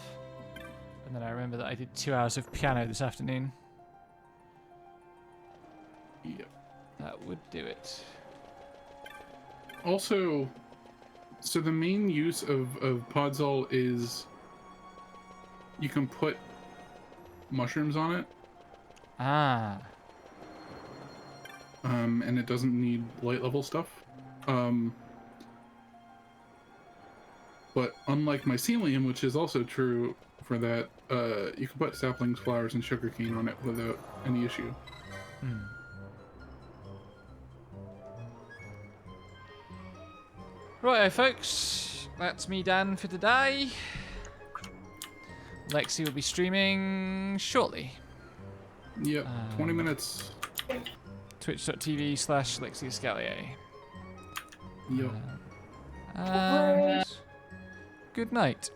And then I remember that I did 2 hours of piano this afternoon. Yep. That would do it. Also, so the main use of Podzol is you can put mushrooms on it. Ah. And it doesn't need light level stuff. But unlike mycelium, which is also true for that, you can put saplings, flowers, and sugarcane on it without any issue. Hmm. Righto, folks. That's me done for today. Lexi will be streaming shortly. Yep, 20 minutes. Twitch.tv/Lexi Escalier. Yep. And good night.